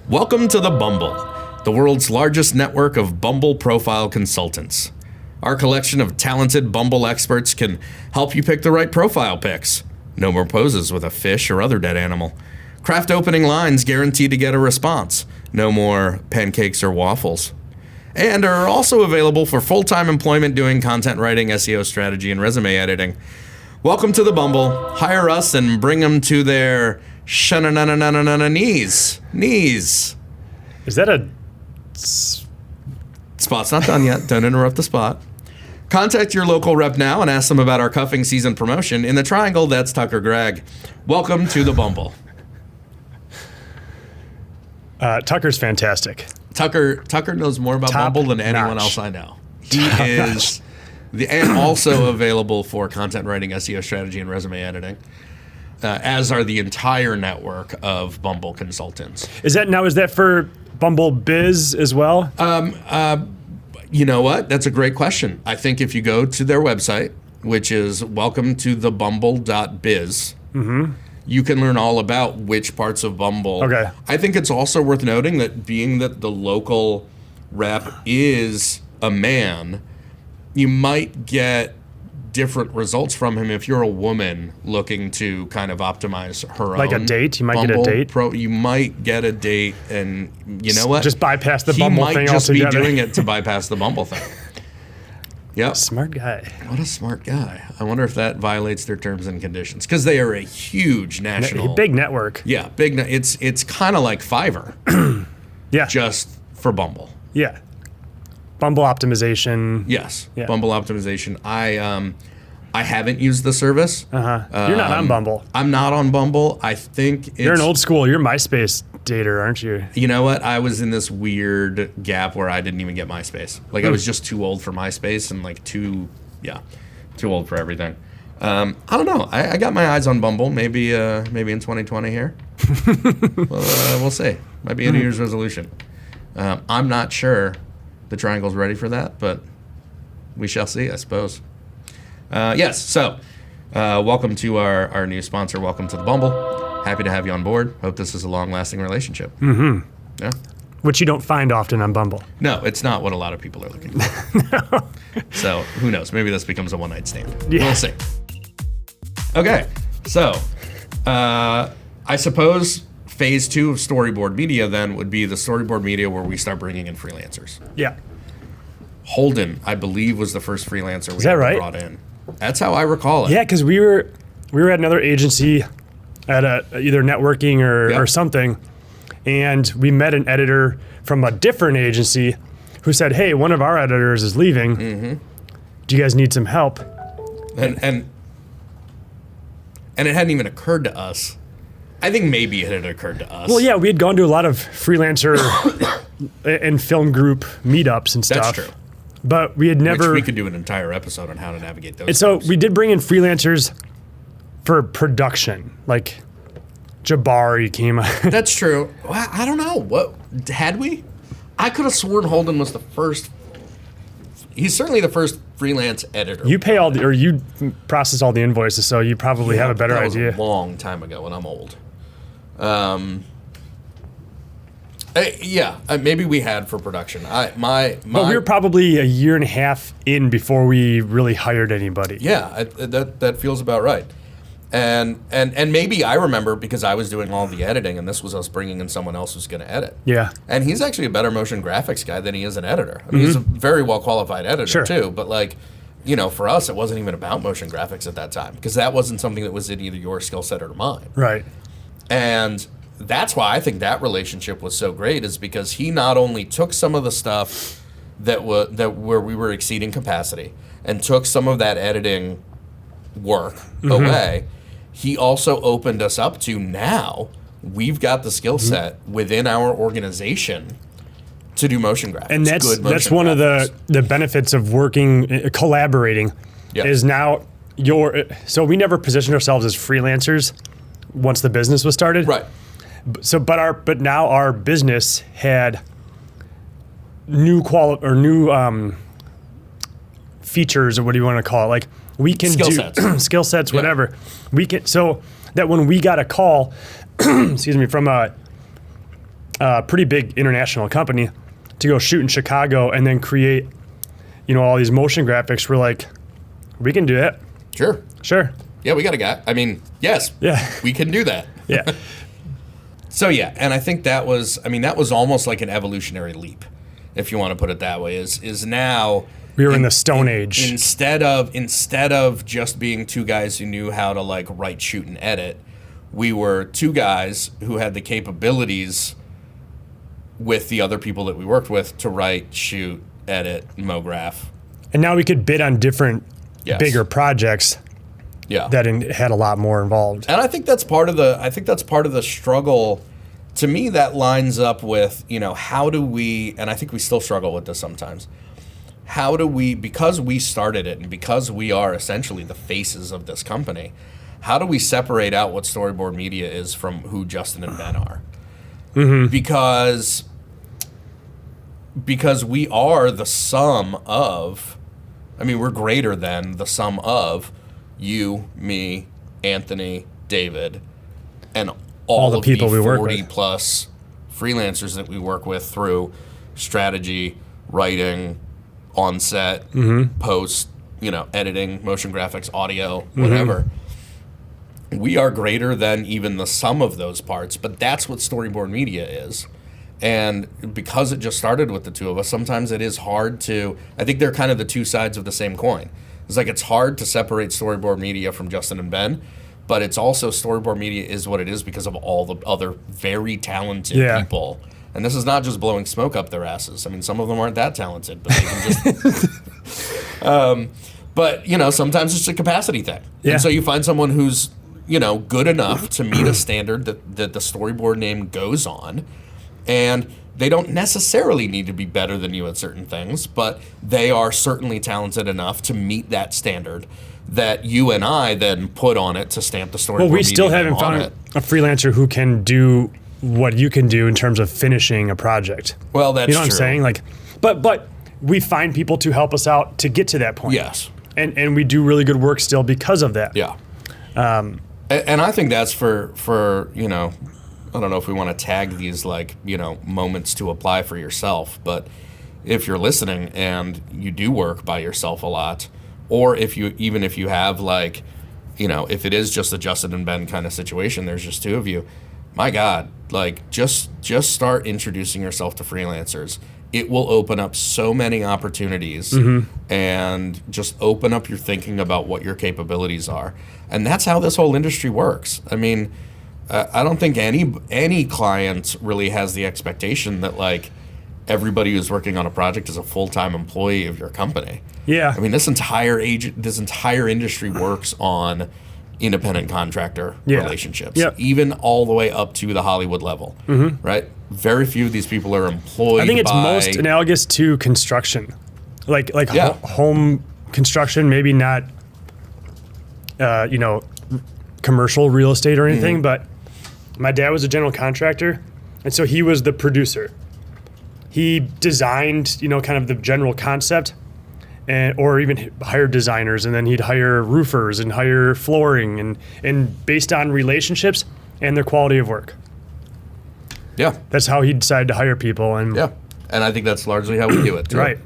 Welcome to the Bumble, the world's largest network of Bumble profile consultants. Our collection of talented Bumble experts can help you pick the right profile pics. No more poses with a fish or other dead animal. Craft opening lines guaranteed to get a response. No more pancakes or waffles. And are also available for full-time employment doing content writing, SEO strategy, and resume editing. Welcome to the Bumble. Hire us and bring them to their knees. Knees. Is that a... Spot's not done yet. Don't interrupt the spot. Contact your local rep now and ask them about our cuffing season promotion. In the triangle, that's Tucker Gregg. Welcome to the Bumble. Tucker's fantastic. Tucker knows more about Bumble than anyone else I know. He is and also available for content writing, SEO strategy, and resume editing, as are the entire network of Bumble consultants. Is that for Bumble Biz as well? You know what? That's a great question. I think if you go to their website, which is welcometothebumble.biz, you can learn all about which parts of Bumble. Okay. I think it's also worth noting that being that the local rep is a man, you might get different results from him if you're a woman looking to kind of optimize her own. Like a date? You might Bumble get a date? You might get a date, and you know what? Just bypass the Bumble thing He might just altogether. be doing it to bypass the Bumble thing. Yep. Smart guy. What a smart guy. I wonder if that violates their terms and conditions, because they are a huge national... Big network. Yeah, big. It's kind of like Fiverr. Yeah. Just for Bumble. Yeah. Bumble optimization. Yes. Yeah. Bumble optimization. I haven't used the service. You're not on Bumble. I'm not on Bumble. I think it's... You're an old school. You're MySpace dater, aren't you? You know what? I was in this weird gap where I didn't even get MySpace. Like, I was just too old for MySpace and, like, too old for everything. I don't know. I got my eyes on Bumble. Maybe in 2020 here. We'll see. Might be a New Year's resolution. I'm not sure the triangle's ready for that, but we shall see, I suppose. Yes, so welcome to our new sponsor. Welcome to the Bumble. Happy to have you on board. Hope this is a long-lasting relationship. Yeah. Which you don't find often on Bumble. No, it's not what a lot of people are looking for. No. So who knows? Maybe this becomes a one-night stand. Yeah. We'll see. Okay, so I suppose phase 2 of Storyboard Media then would be the Storyboard Media where we start bringing in freelancers. Yeah. Holden, I believe, was the first freelancer we that ever right? brought in. That's how I recall it. Yeah, because we were at another agency at either networking or something, and we met an editor from a different agency who said, "Hey, one of our editors is leaving. Mm-hmm. Do you guys need some help?" And it hadn't even occurred to us. I think maybe it had occurred to us. Well, yeah, we had gone to a lot of freelancer and film group meetups and stuff. That's true. But we had never. Which we could do an entire episode on how to navigate those. And so groups. we did bring in freelancers for production, like Jabari came. That's true. Well, I don't know. What had we? I could have sworn Holden was the first. He's certainly the first freelance editor. You pay you process all the invoices, so you probably have a better idea. That was a long time ago, and I'm old. Maybe we had for production. But we were probably a year and a half in before we really hired anybody. Yeah, that feels about right. And maybe I remember because I was doing all the editing, and this was us bringing in someone else who's going to edit. Yeah. And he's actually a better motion graphics guy than he is an editor. I mean, he's a very well qualified editor too. But for us, it wasn't even about motion graphics at that time because that wasn't something that was in either your skill set or mine. Right. And that's why I think that relationship was so great, is because he not only took some of the stuff where we were exceeding capacity and took some of that editing work away, he also opened us up to now we've got the skill set within our organization to do motion graphics. And that's one of the benefits of working, collaborating, is now so we never positioned ourselves as freelancers once the business was started. Right. So, but now our business had new features, or what do you want to call it? Like we can skill sets, whatever. We can, so that when we got a call, from a pretty big international company to go shoot in Chicago and then create, all these motion graphics, we're like, we can do it. Sure. Yeah, we got a guy. I mean, yes. Yeah. We can do that. Yeah. So yeah, and I think that was almost like an evolutionary leap, if you want to put it that way. Is now we were in the Stone Age. Instead of just being two guys who knew how to write, shoot, and edit, we were two guys who had the capabilities with the other people that we worked with to write, shoot, edit, MoGraph. And now we could bid on different bigger projects. Yeah. That had a lot more involved. And I think that's part of the struggle. To me, that lines up with, how do we, and I think we still struggle with this sometimes, how do we, because we started it and because we are essentially the faces of this company, how do we separate out what Storyboard Media is from who Justin and Ben are? Mm-hmm. Because we are the sum of, we're greater than the sum of you, me, Anthony, David, and all the people we work with. 40 plus freelancers that we work with through strategy, writing, on set, post, editing, motion graphics, audio, whatever. We are greater than even the sum of those parts, but that's what Storyboard Media is. And because it just started with the two of us, sometimes it is hard to, I think they're kind of the two sides of the same coin. It's hard to separate Storyboard Media from Justin and Ben, but it's also Storyboard Media is what it is because of all the other very talented people. And this is not just blowing smoke up their asses. Some of them aren't that talented, but they can just... but, sometimes it's a capacity thing. Yeah. And so you find someone who's, good enough to meet a standard that the Storyboard name goes on, and they don't necessarily need to be better than you at certain things, but they are certainly talented enough to meet that standard that you and I then put on it to stamp the Storyboard. Well, we still haven't found a freelancer who can do what you can do in terms of finishing a project. Well, that's true. You know what I'm saying? But we find people to help us out to get to that point. Yes. And we do really good work still because of that. Yeah. And I think that's for I don't know if we want to tag these moments to apply for yourself, but if you're listening and you do work by yourself a lot, or if you have if it is just a Justin and Ben kind of situation, there's just two of you, my God, like just start introducing yourself to freelancers. It will open up so many opportunities and just open up your thinking about what your capabilities are. And that's how this whole industry works. I mean, I don't think any client really has the expectation that like everybody who's working on a project is a full-time employee of your company. Yeah. I mean, this entire industry works on independent contractor relationships, even all the way up to the Hollywood level, right? Very few of these people are employed. I think it's most analogous to construction, like home construction, maybe not, commercial real estate or anything, but my dad was a general contractor, and so he was the producer. He designed, kind of the general concept, or even hired designers, and then he'd hire roofers and hire flooring, and based on relationships and their quality of work. Yeah. That's how he decided to hire people. And I think that's largely how we do it, too. Right.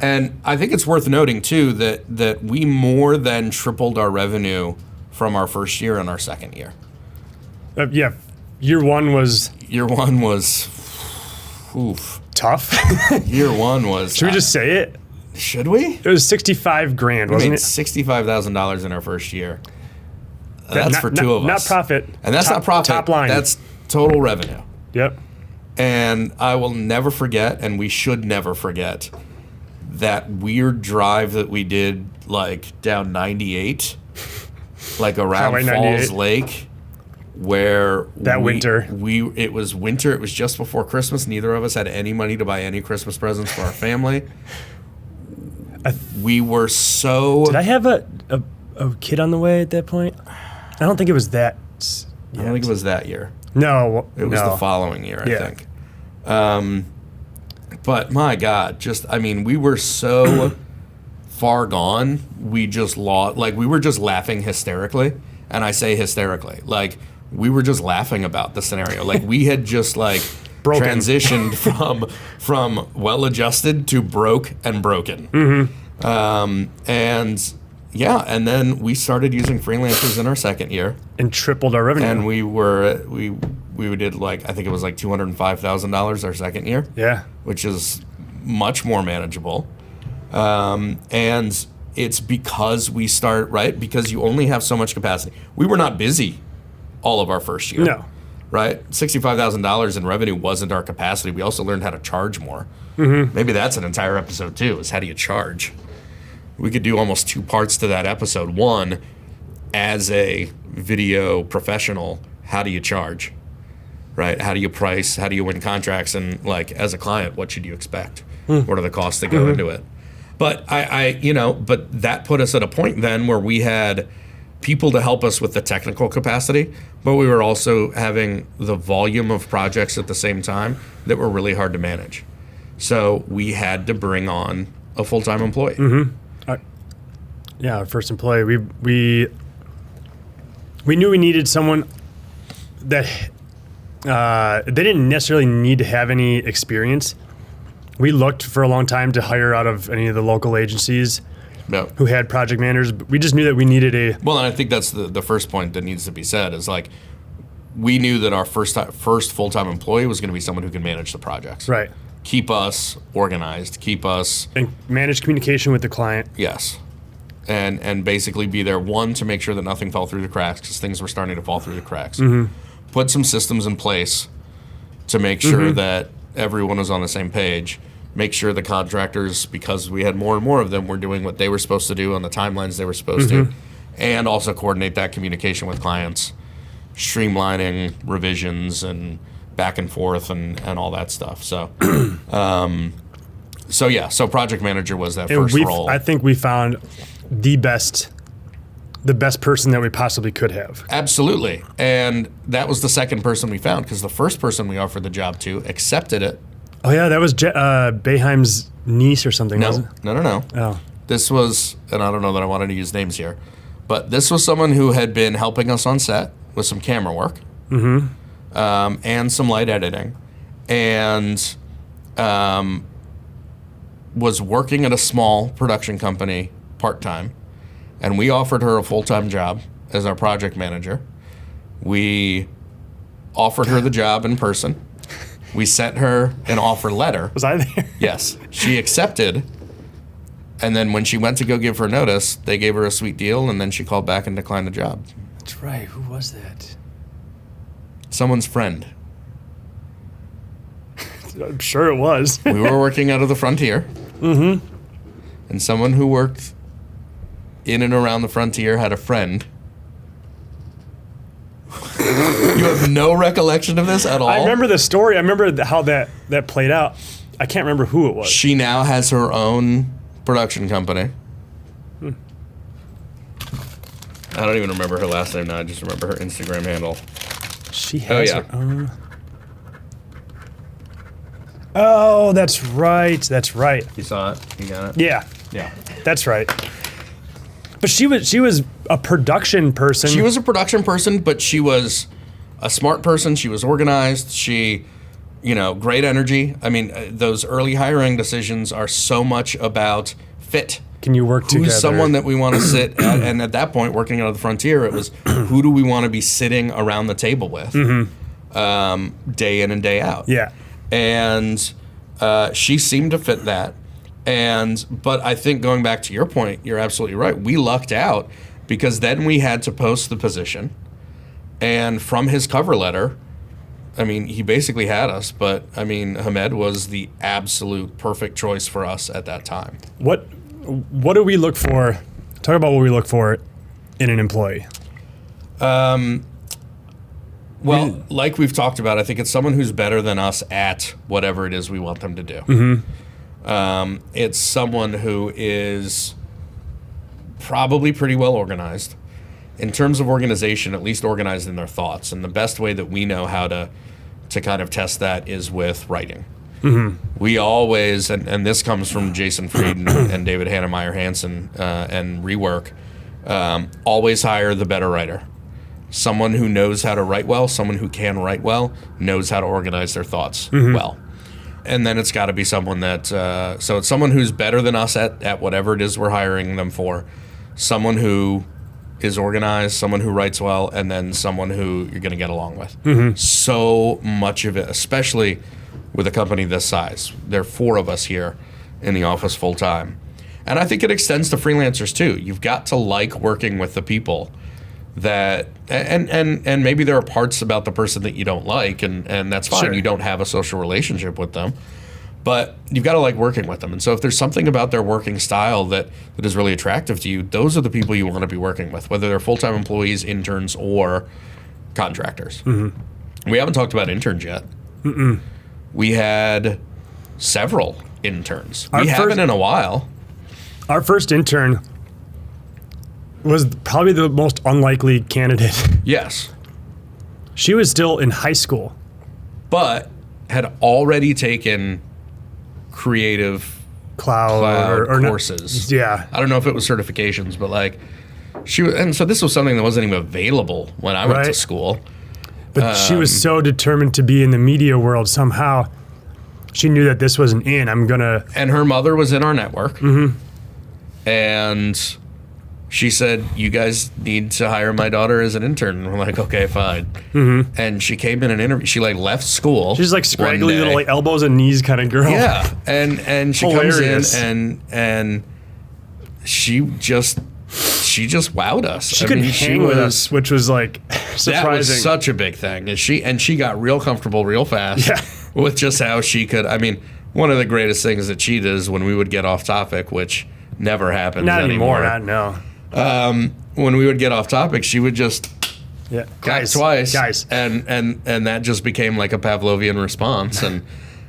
And I think it's worth noting, too, that we more than tripled our revenue from our first year and our second year. Year one was oof. Tough. Year one was. Should we just say it? Should we? It was $65,000, wasn't it? $65,000 in our first year. That's for two of us. Not profit. And that's not profit. Top line. That's total revenue. Yep. And I will never forget, and we should never forget, that weird drive that we did like down 98, like around Falls Lake. Where winter it was winter. It was just before Christmas. Neither of us had any money to buy any Christmas presents for our family. We were so. Did I have a kid on the way at that point? I don't think it was that. I don't think it was that year. No, it was the following year. I think. But my God, we were so far gone. We just lost. Like we were just laughing hysterically, and I say hysterically, like. We were just laughing about the scenario. Like we had just transitioned from well-adjusted to broke and broken. And then we started using freelancers in our second year and tripled our revenue. And we did I think it was like $205,000 our second year. Yeah, which is much more manageable. And it's because because you only have so much capacity. We were not busy all of our first year. No. Right? $65,000 in revenue wasn't our capacity. We also learned how to charge more. Maybe that's an entire episode too, is how do you charge? We could do almost two parts to that episode. One, as a video professional, how do you charge? Right? How do you price? How do you win contracts? And as a client, what should you expect? What are the costs that go into it? But but that put us at a point then where we had people to help us with the technical capacity, but we were also having the volume of projects at the same time that were really hard to manage. So we had to bring on a full-time employee. Our first employee. We knew we needed someone that they didn't necessarily need to have any experience. We looked for a long time to hire out of any of the local agencies. Who had project managers. We just knew that we needed a... Well, and I think that's the first point that needs to be said is we knew that our first full-time employee was going to be someone who can manage the projects. Right. Keep us organized, and manage communication with the client. Yes. And basically be there, one, to make sure that nothing fell through the cracks, because things were starting to fall through the cracks. Put some systems in place to make sure that everyone was on the same page. Make sure the contractors, because we had more and more of them, were doing what they were supposed to do on the timelines they were supposed to, and also coordinate that communication with clients, streamlining revisions and back and forth and all that stuff. So, so project manager was that first role. I think we found the best person that we possibly could have. Absolutely, and that was the second person we found because the first person we offered the job to accepted it. Oh, yeah, that was Boeheim's niece or something, wasn't it? No. Oh. This was, and I don't know that I wanted to use names here, but this was someone who had been helping us on set with some camera work and some light editing, and was working at a small production company part-time, and we offered her a full-time job as our project manager. We offered her the job in person. We sent her an offer letter. Was I there? Yes. She accepted. And then when she went to go give her notice, they gave her a sweet deal, and then she called back and declined the job. That's right. Who was that? Someone's friend. I'm sure it was. We were working out of the Frontier. Mm-hmm. And someone who worked in and around the Frontier had a friend. You have no recollection of this at all? I remember the story. I remember how that played out. I can't remember who it was. She now has her own production company. I don't even remember her last name now. I just remember her Instagram handle. She has her own. Oh, that's right. That's right. You saw it? You got it? Yeah. Yeah. That's right. But she was a production person. She was a production person, but she was a smart person. She was organized. She, great energy. I mean, those early hiring decisions are so much about fit. Can you work together? Who's someone that we want to sit at? And at that point, working out of the Frontier, it was who do we want to be sitting around the table with day in and day out. Yeah. And she seemed to fit that. But I think going back to your point, you're absolutely right. We lucked out because then we had to post the position. And from his cover letter, I mean, he basically had us. But, I mean, Hamed was the absolute perfect choice for us at that time. What do we look for? Talk about what we look for in an employee. Well, like we've talked about, I think it's someone who's better than us at whatever it is we want them to do. Mm-hmm. It's someone who is probably pretty well organized. In terms of organization, at least organized in their thoughts. And the best way that we know how to kind of test that is with writing. Mm-hmm. We always, and this comes from Jason Fried and David Hannemeyer Hansen and Rework, always hire the better writer. Someone who knows how to write well, someone who can write well, knows how to organize their thoughts well. And then it's got to be someone that, so it's someone who's better than us at whatever it is we're hiring them for, someone who is organized, someone who writes well, and then someone who you're going to get along with. Mm-hmm. So much of it, especially with a company this size. There are 4 of us here in the office full time. And I think it extends to freelancers too. You've got to like working with the people that, and maybe there are parts about the person that you don't like, and that's fine. Sure. You don't have a social relationship with them. But you've got to like working with them. And so if there's something about their working style that is really attractive to you, those are the people you want to be working with, whether they're full-time employees, interns, or contractors. Mm-hmm. We haven't talked about interns yet. Mm-mm. We had several interns. We haven't in a while. Our first intern was probably the most unlikely candidate. Yes. She was still in high school. But had already taken creative cloud or courses. Yeah. I don't know if it was certifications, but like she was, and so this was something that wasn't even available when I went to school. But she was so determined to be in the media world somehow. She knew that this wasn't in. And her mother was in our network. Mm-hmm. And she said, you guys need to hire my daughter as an intern. And we're like, okay, fine. Mm-hmm. And she came in an interview. She like left school. She's like scraggly little like elbows and knees kind of girl. Yeah. And she comes in and she just wowed us. She could hang with us, which was like surprising. That was such a big thing. And she got real comfortable real fast with just how she could. I mean, one of the greatest things that she did is when we would get off topic, which never happens anymore. Not anymore. When we would get off topic, she would just guys, twice, and that just became like a Pavlovian response,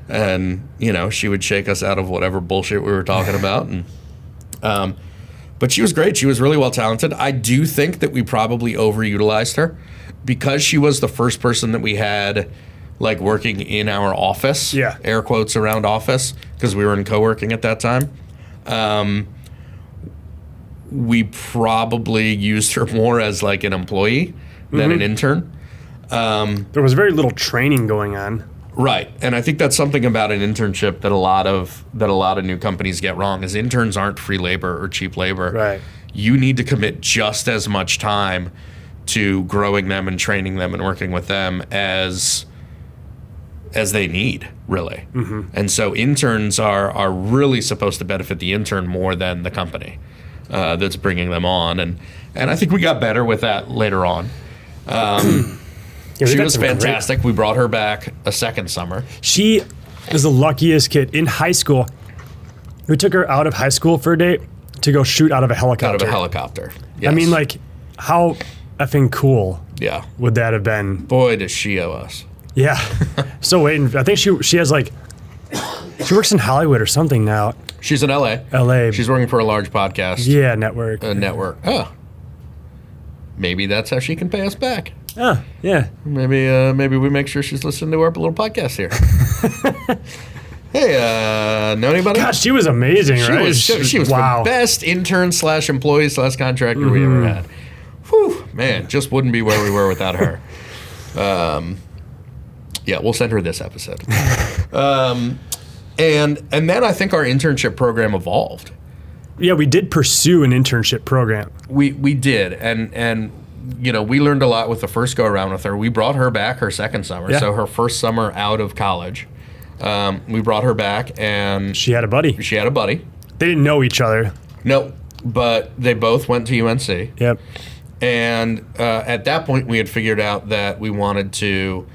and she would shake us out of whatever bullshit we were talking about, and but she was great. She was really well talented. I do think that we probably overutilized her because she was the first person that we had like working in our office. Yeah, air quotes around office because we were in co-working at that time. We probably used her more as like an employee than an intern. There was very little training going on. Right. And I think that's something about an internship that a lot of new companies get wrong is interns aren't free labor or cheap labor. Right. You need to commit just as much time to growing them and training them and working with them as they need, really. And so interns are really supposed to benefit the intern more than the company that's bringing them on. And I think we got better with that later on. She was fantastic. We brought her back a second summer. She is the luckiest kid. In high school, we took her out of high school for a day to go shoot out of a helicopter. Yes. I mean, like, how effing cool would that have been? Boy, does she owe us. Yeah. So waiting. I think she has like, she works in Hollywood or something now. She's in LA. She's working for a large podcast. Yeah, network. Network. Oh. Maybe that's how she can pay us back. Oh, yeah. Maybe we make sure she's listening to our little podcast here. Hey, know anybody? Gosh, she was amazing, right? She was the best intern / employee / contractor we ever had. Whew, man, just wouldn't be where we were without her. Yeah, we'll send her this episode. And then I think our internship program evolved. Yeah, we did pursue an internship program. We did, and you know, we learned a lot with the first go around with her. We brought her back her second summer, so her first summer out of college. We brought her back, and she had a buddy. They didn't know each other. No, but they both went to UNC. Yep. And at that point, we had figured out that we wanted to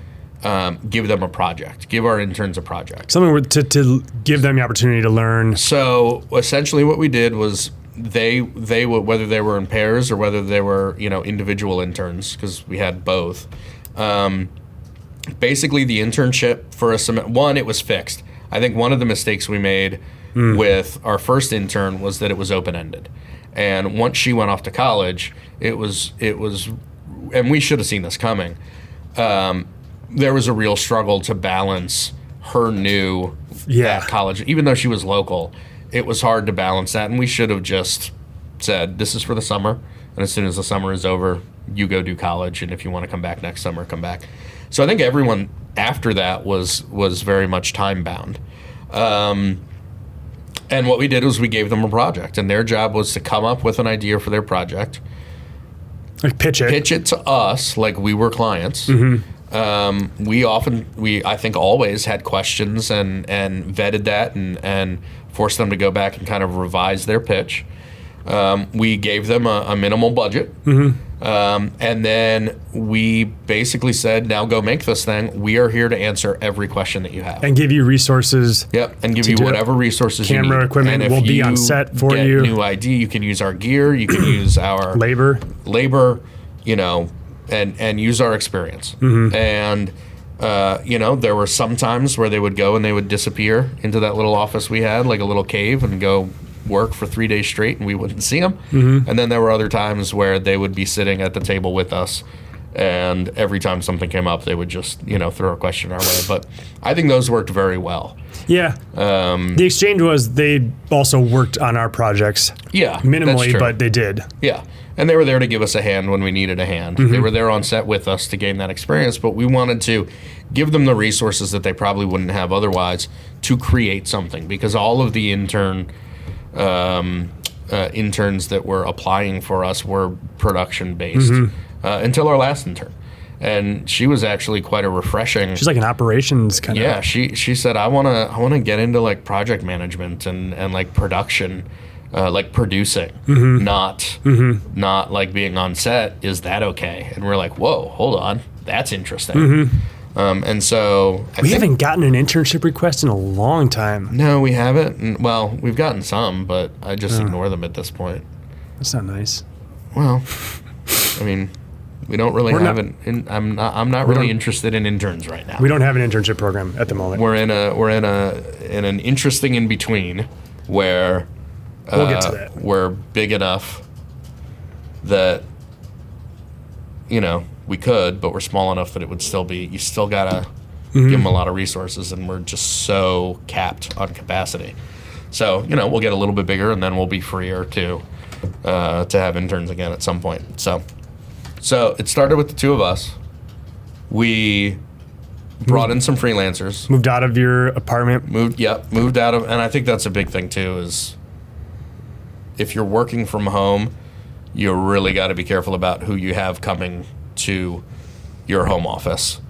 give them a project, give our interns a project. Something to give them the opportunity to learn. So essentially what we did was they would, whether they were in pairs or whether they were, you know, individual interns, because we had both. Basically, the internship for a semester, one, it was fixed. I think one of the mistakes we made with our first intern was that it was open-ended. And once she went off to college, it was, and we should have seen this coming, there was a real struggle to balance her new at college. Even though she was local, it was hard to balance that. And we should have just said, this is for the summer. And as soon as the summer is over, you go do college. And if you want to come back next summer, come back. So I think everyone after that was very much time bound. And what we did was we gave them a project, and their job was to come up with an idea for their project. Like pitch it to us like we were clients. We I think always had questions and vetted that and forced them to go back and kind of revise their pitch. We gave them a minimal budget. And then we basically said, now go make this thing. We are here to answer every question that you have. And give you resources. Yep, and give you whatever resources you need. Camera equipment will be on set for you. New ID, you can use our gear, you can use our labor, you know, and use our experience. And, you know, there were some times where they would go and they would disappear into that little office we had, like a little cave, and go work for 3 days straight and we wouldn't see them. And then there were other times where they would be sitting at the table with us, and every time something came up, they would just, you know, throw a question our way. But I think those worked very well. Yeah. The exchange was they also worked on our projects. Yeah. Minimally, but they did. Yeah. And they were there to give us a hand when we needed a hand. They were there on set with us to gain that experience, but we wanted to give them the resources that they probably wouldn't have otherwise to create something, because all of the interns that were applying for us were production based until our last intern, and she was actually quite a refreshing. She's like an operations kind of. Yeah, she said I want to get into like project management and like production, like producing, not like being on set. Is that okay? And we're like, whoa, hold on, that's interesting. And so we haven't gotten an internship request in a long time. No, we haven't. Well, we've gotten some, but I just ignore them at this point. That's not nice. Well, I mean, we don't really have I'm not really interested in interns right now. We don't have an internship program at the moment. We're in an interesting in between where we'll get to that. We're big enough that, you know, we could, but we're small enough that it would still be, you still gotta give them a lot of resources, and we're just so capped on capacity. So, you know, we'll get a little bit bigger, and then we'll be freer to have interns again at some point. So it started with the two of us. We brought in some freelancers. Moved out of your apartment. Moved out of, and I think that's a big thing too, is if you're working from home, you really got to be careful about who you have coming to your home office.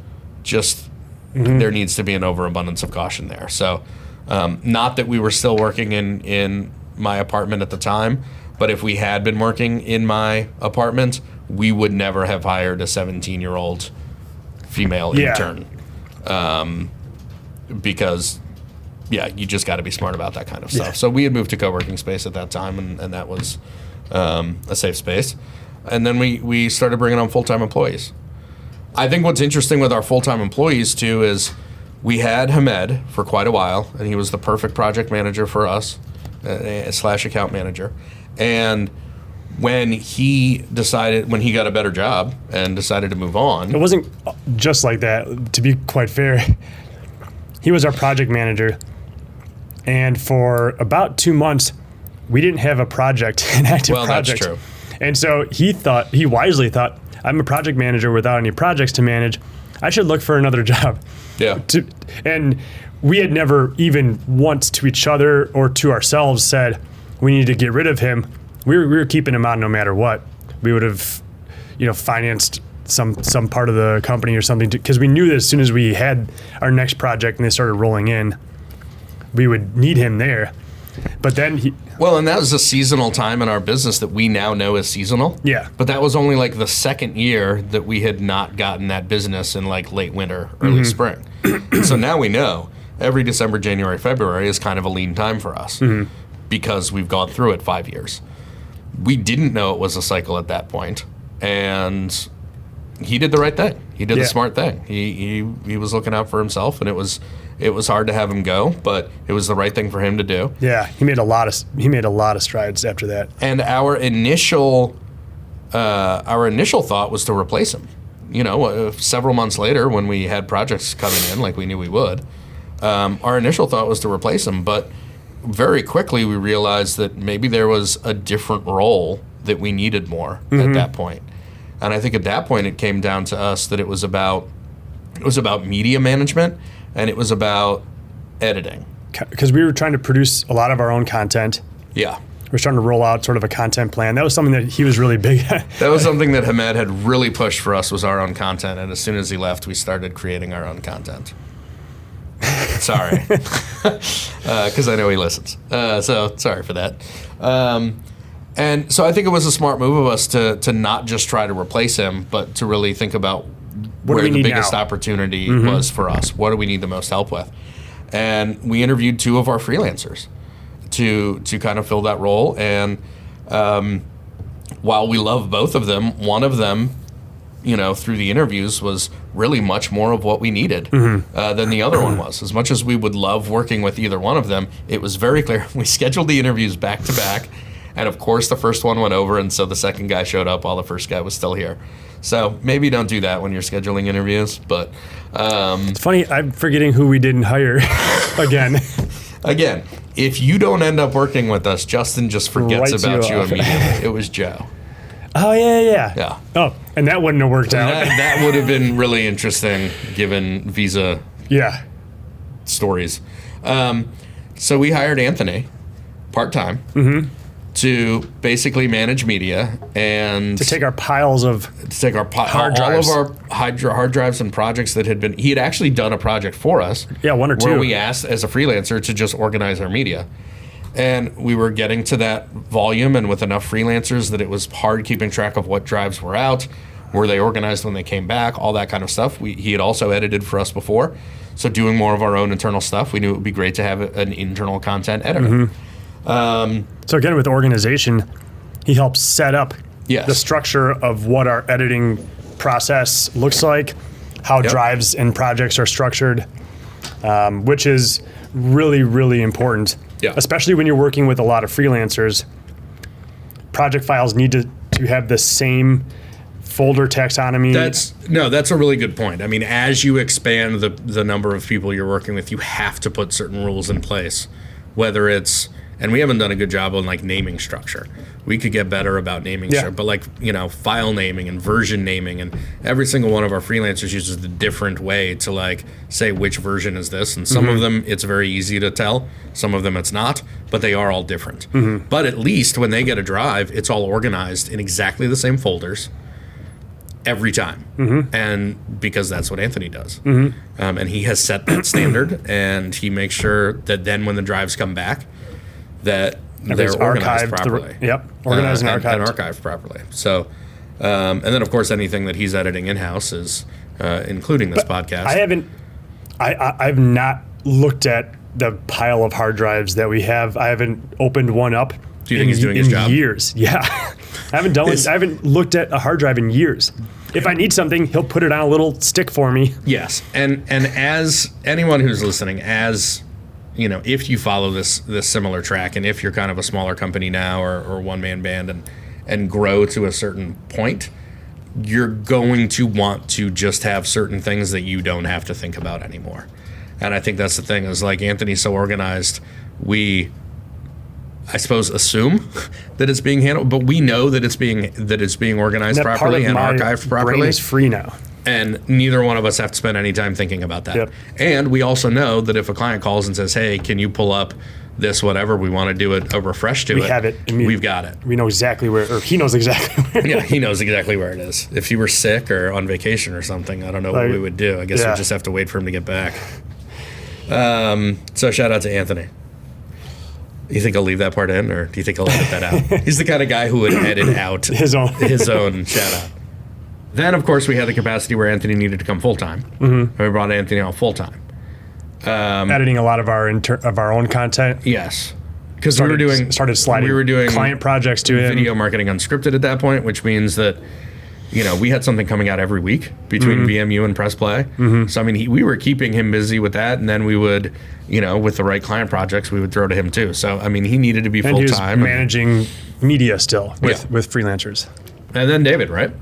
Just there needs to be an overabundance of caution there. So not that we were still working in my apartment at the time, but if we had been working in my apartment, we would never have hired a 17-year-old female intern. Because, you just got to be smart about that kind of stuff. Yeah. So we had moved to co-working space at that time, and that was a safe space. And then we started bringing on full-time employees. I think what's interesting with our full-time employees, too, is we had Hamed for quite a while, and he was the perfect project manager for us, / account manager. And when he got a better job and decided to move on. It wasn't just like that, to be quite fair. He was our project manager. And for about 2 months, we didn't have a project, an active project. Well, that's true. And so he wisely thought, I'm a project manager without any projects to manage. I should look for another job. Yeah. And we had never even once to each other or to ourselves said, we need to get rid of him. We were keeping him on no matter what. We would have, financed some part of the company or something, because we knew that as soon as we had our next project and they started rolling in, we would need him there. But then and that was a seasonal time in our business that we now know is seasonal. Yeah. But that was only like the second year that we had not gotten that business in like late winter, early spring. So now we know every December, January, February is kind of a lean time for us because we've gone through it 5 years. We didn't know it was a cycle at that point, and he did the right thing. He did the smart thing. He was looking out for himself, and it was hard to have him go, but it was the right thing for him to do. Yeah, he made a lot of strides after that. And our initial thought was to replace him. Several months later, when we had projects coming in, like we knew we would, our initial thought was to replace him, but very quickly we realized that maybe there was a different role that we needed more at that point. And I think at that point it came down to us that it was about media management and it was about editing. Because we were trying to produce a lot of our own content. Yeah. We were trying to roll out sort of a content plan. That was something that he was really big at. That was something that Hamed had really pushed for us, was our own content. And as soon as he left, we started creating our own content. Sorry. Because I know he listens. So sorry for that. And so I think it was a smart move of us to not just try to replace him, but to really think about where the biggest opportunity was for us. What do we need the most help with? And we interviewed 2 of our freelancers to kind of fill that role. And while we love both of them, one of them, through the interviews was really much more of what we needed than the other one was. As much as we would love working with either one of them, it was very clear. We scheduled the interviews back to back. And of course, the first one went over, and so the second guy showed up while the first guy was still here. So maybe don't do that when you're scheduling interviews. But it's funny, I'm forgetting who we didn't hire again. Again, if you don't end up working with us, Justin just forgets about you immediately. It was Joe. Oh, yeah. Yeah. Oh, and that wouldn't have worked out. That would have been really interesting given visa stories. So we hired Anthony part-time. To basically manage media and to take our piles of hard drives. All of our hard drives and projects that had been. He had actually done a project for us. Yeah, 1 or 2. Where we asked as a freelancer to just organize our media, and we were getting to that volume and with enough freelancers that it was hard keeping track of what drives were out, were they organized when they came back, all that kind of stuff. He had also edited for us before, so doing more of our own internal stuff, we knew it would be great to have an internal content editor. So again, with organization, he helps set up the structure of what our editing process looks like, how drives and projects are structured, which is really, really important, especially when you're working with a lot of freelancers. Project files need to have the same folder taxonomy. That's a really good point. I mean, as you expand the number of people you're working with, you have to put certain rules in place, whether it's And we haven't done a good job on like naming structure. We could get better about naming structure, but like, file naming and version naming, and every single one of our freelancers uses a different way to like say which version is this. And some of them it's very easy to tell, some of them it's not, but they are all different. But at least when they get a drive, it's all organized in exactly the same folders every time. And because that's what Anthony does. And he has set that standard, and he makes sure that then when the drives come back, that they're organized properly. Organized and archived. And archived properly. So, and then of course anything that he's editing in-house is, including this podcast. I've not looked at the pile of hard drives that we have. I haven't opened one up. Do you think he's doing his job? Years. Yeah. I haven't looked at a hard drive in years. If I need something, he'll put it on a little stick for me. Yes. And as anyone who's listening, if you follow this similar track, and if you're kind of a smaller company now or one-man band and grow to a certain point, you're going to want to just have certain things that you don't have to think about anymore. And I think that's the thing, is like Anthony's so organized, we, I suppose, assume that it's being handled, but we know that it's being organized properly and archived properly. Brain is free now. And neither one of us have to spend any time thinking about that. Yep. And we also know that if a client calls and says, hey, can you pull up this whatever, we want to do a refresh to it. We have it. We've got it. We know exactly where, or he knows exactly where. Yeah, he knows exactly where it is. If you were sick or on vacation or something, I don't know what we would do. I guess we'd just have to wait for him to get back. So shout out to Anthony. You think I'll leave that part in, or do you think I'll edit that out? He's the kind of guy who would edit out his own shout out. Then, of course, we had the capacity where Anthony needed to come full-time. And we brought Anthony on full-time. Editing a lot of our own content. Yes. Because we were doing client projects to him. Video marketing unscripted at that point, which means that, we had something coming out every week between VMU and Press Play. So, I mean, we were keeping him busy with that, and then we would, with the right client projects, we would throw to him too. So, I mean, he needed to be full-time. And he was managing media still with freelancers. And then David, right?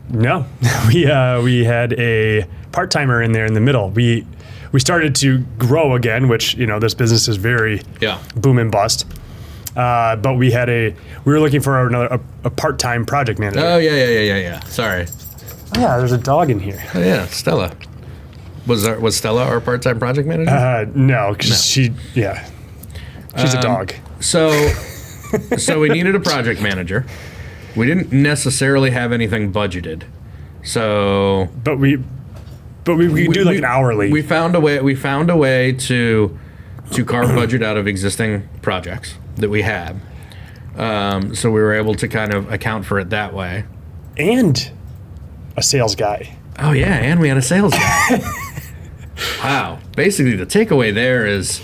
No, we had a part-timer in there in the middle. We started to grow again, which this business is very boom and bust. But we were looking for a part-time project manager. Oh yeah. Sorry. Oh, yeah, there's a dog in here. Oh yeah, Stella. Was Stella our part-time project manager? No, because she's a dog. So we needed a project manager. We didn't necessarily have anything budgeted, so. But we do like an hourly. We found a way to carve budget out of existing projects that we had. So we were able to kind of account for it that way. And a sales guy. Oh yeah, and we had a sales guy. Wow. Basically, the takeaway there is.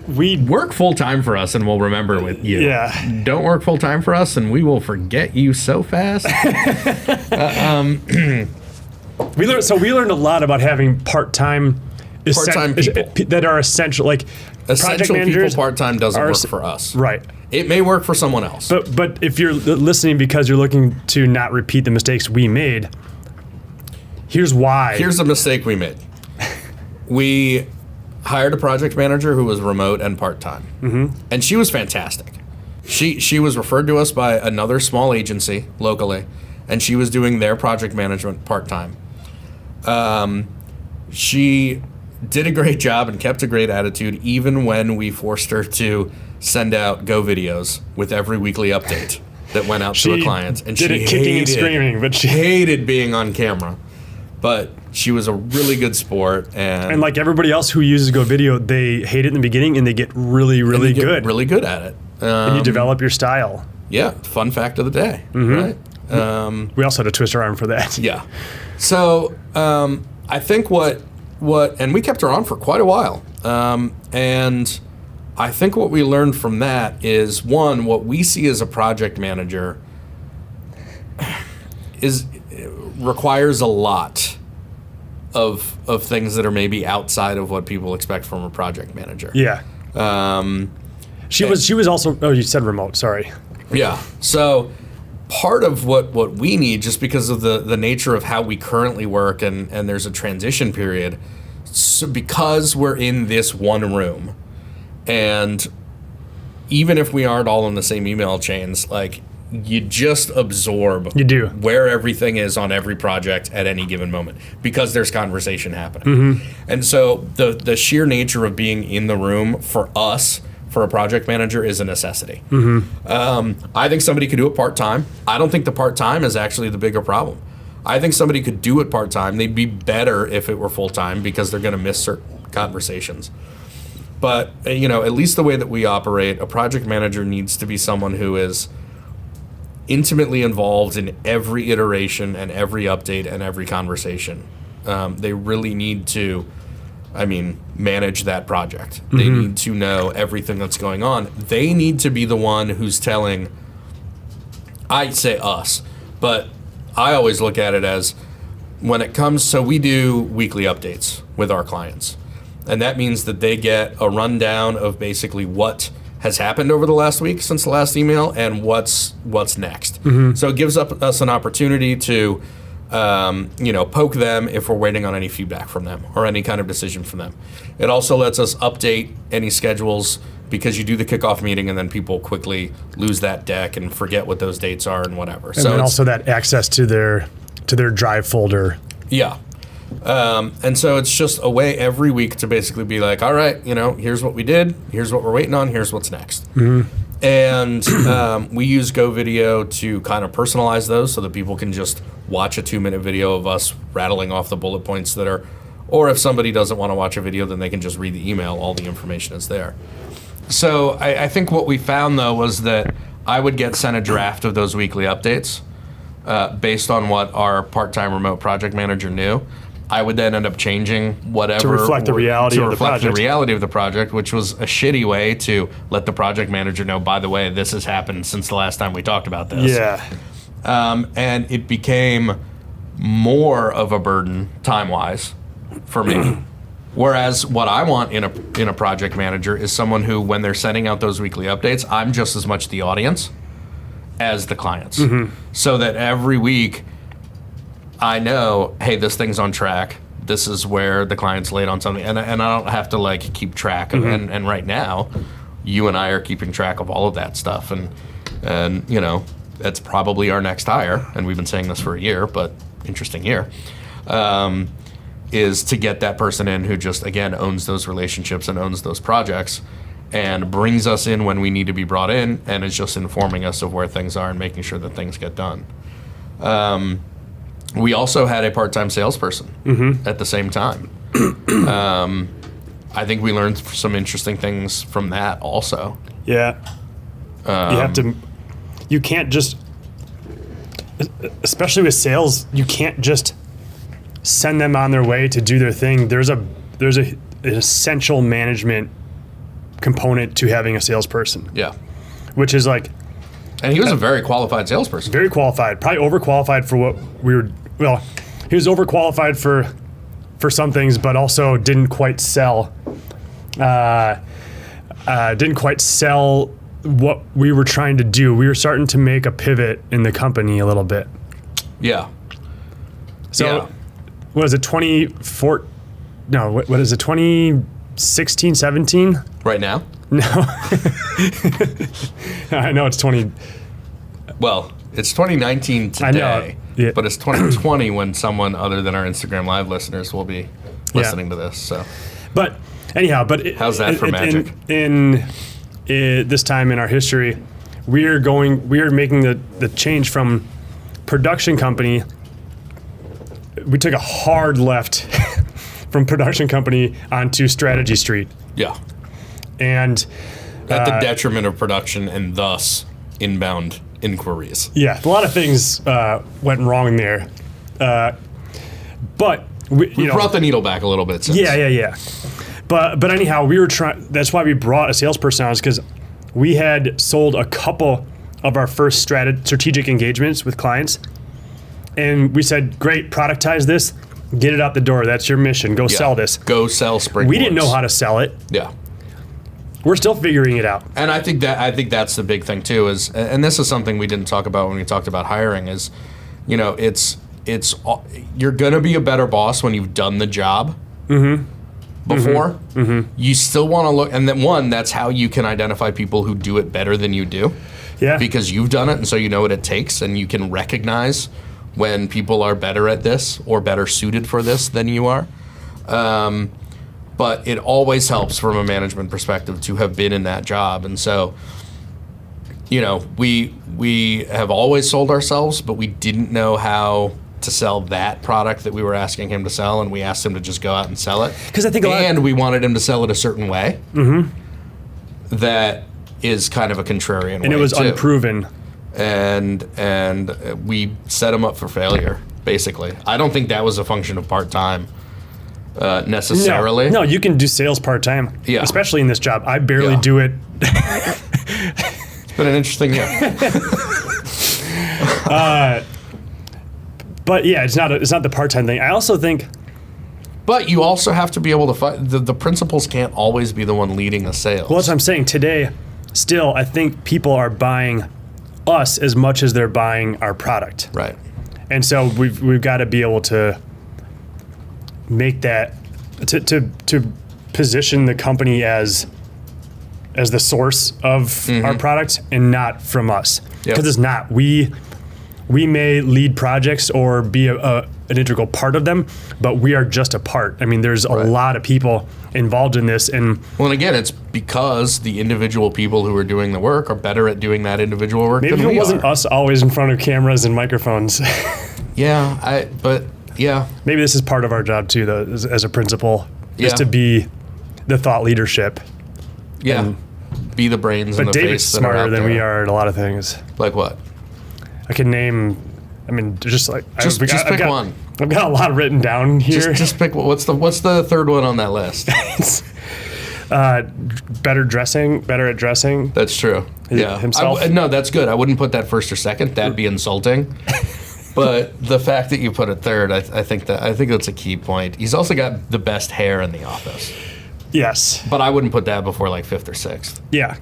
Work full-time for us and we'll remember with you. Yeah. Don't work full-time for us and we will forget you so fast. We learned a lot about having part-time people that are essential, like essential people. Part-time doesn't work for us. Right. It may work for someone else. But if you're listening because you're looking to not repeat the mistakes we made, here's why. Here's the mistake we made. We hired a project manager who was remote and part-time. And she was fantastic. She was referred to us by another small agency locally, and she was doing their project management part-time. She did a great job and kept a great attitude even when we forced her to send out Go videos with every weekly update that went out to a client. And did it kicking and screaming, but she hated being on camera. But she was a really good sport, and like everybody else who uses Go Video, they hate it in the beginning, and they get really good at it. And you develop your style. Yeah, fun fact of the day, right? We also had to twist our arm for that. Yeah. So I think what and we kept her on for quite a while, and I think what we learned from that is, one, what we see as a project manager requires a lot of things that are maybe outside of what people expect from a project manager. Yeah. She was also, oh, you said remote, sorry. Yeah. So part of what we need, just because of the nature of how we currently work, and there's a transition period, so because we're in this one room and even if we aren't all in the same email chains, like, you just absorb where everything is on every project at any given moment because there's conversation happening. And so the sheer nature of being in the room for us, for a project manager, is a necessity. I think somebody could do it part-time. I don't think the part-time is actually the bigger problem. I think somebody could do it part-time. They'd be better if it were full-time because they're going to miss certain conversations. But, you know, at least the way that we operate, a project manager needs to be someone who is intimately involved in every iteration and every update and every conversation. They really need to, manage that project. They need to know everything that's going on. They need to be the one who's telling, I say us, but I always look at it as when it comes, so we do weekly updates with our clients. And that means that they get a rundown of basically what has happened over the last week since the last email and what's next. So it gives us an opportunity to poke them if we're waiting on any feedback from them or any kind of decision from them. It also lets us update any schedules because you do the kickoff meeting and then people quickly lose that deck and forget what those dates are and whatever. And then also that access to their drive folder. Yeah. And so it's just a way every week to basically be like, all right, here's what we did, here's what we're waiting on, here's what's next. And we use GoVideo to kind of personalize those so that people can just watch a 2-minute video of us rattling off the bullet points that are, or if somebody doesn't want to watch a video, then they can just read the email. All the information is there. So I think what we found, though, was that I would get sent a draft of those weekly updates based on what our part-time remote project manager knew. I would then end up changing whatever to reflect the reality of the project, which was a shitty way to let the project manager know, by the way, this has happened since the last time we talked about this. Yeah. And it became more of a burden time-wise for me. Whereas what I want in a project manager is someone who, when they're sending out those weekly updates, I'm just as much the audience as the clients. So that every week I know, hey, this thing's on track. This is where the client's late on something. And I don't have to keep track of it. And right now, you and I are keeping track of all of that stuff. And that's probably our next hire. And we've been saying this for a year, but interesting year. Is to get that person in who just, again, owns those relationships and owns those projects and brings us in when we need to be brought in and is just informing us of where things are and making sure that things get done. We also had a part-time salesperson at the same time. I think we learned some interesting things from that also. Yeah. You can't just, especially with sales, you can't just send them on their way to do their thing. There's an essential management component to having a salesperson. Yeah. Which is and he was a very qualified salesperson. Very qualified. Probably overqualified for what we were. Well, he was overqualified for some things, but also didn't quite sell. Didn't quite sell what we were trying to do. We were starting to make a pivot in the company a little bit. Yeah. So, what is it? 2014? No. What is it? 2016, 17? Right now? No. I know it's 20. Well, it's 2019 today. I know. Yeah. But it's 2020 when someone other than our Instagram Live listeners will be listening to this. So, but anyhow, how's that for magic? In this time in our history, we are making the change from production company. We took a hard left from production company onto Strategy Street. Yeah. And at the detriment of production and thus inbound inquiries. Yeah, a lot of things went wrong there. But we brought the needle back a little bit since. Yeah. But anyhow, we were trying. That's why we brought a salesperson on, is because we had sold a couple of our first strategic engagements with clients, and we said, "Great, productize this, get it out the door. That's your mission. Go sell this. Go sell Springboards." We didn't know how to sell it. Yeah. We're still figuring it out. And I think that's the big thing too, is, and this is something we didn't talk about when we talked about hiring, is, it's you're gonna be a better boss when you've done the job. before, you still want to look, and then one, that's how you can identify people who do it better than you do. Yeah. Because you've done it, and so you know what it takes, and you can recognize when people are better at this or better suited for this than you are. But it always helps from a management perspective to have been in that job. And so, you know, we have always sold ourselves, but we didn't know how to sell that product that we were asking him to sell, and we asked him to just go out and sell it. Because I think we wanted him to sell it a certain way. That is kind of a contrarian way, and it was too. unproven. And we set him up for failure, basically. I don't think that was a function of part-time necessarily. No, you can do sales part-time, especially in this job. I barely do it. It's been an interesting year. But yeah, it's not the part-time thing. I also think... But you also have to be able to find... The principals can't always be the one leading the sales. Well, that's what I'm saying. Today, still, I think people are buying us as much as they're buying our product. Right. And so we've got to be able to make that... To position the company as the source of our product and not from us. Because it's not. We may lead projects or be an integral part of them, but we are just a part. I mean, there's a lot of people involved in this. And again, it's because the individual people who are doing the work are better at doing that individual work than we are. Maybe it wasn't us always in front of cameras and microphones. Maybe this is part of our job too, though, as a principal, is to be the thought leadership. Yeah. And be the brains and the face. But David's smarter than we are at a lot of things. Like what? I can name, just pick one. I've got a lot written down here. Just pick what's the third one on that list? Better at dressing. That's true. Yeah. Himself. No, that's good. I wouldn't put that first or second. That'd be insulting. But the fact that you put it third, I think that's a key point. He's also got the best hair in the office. Yes. But I wouldn't put that before like fifth or sixth. Yeah.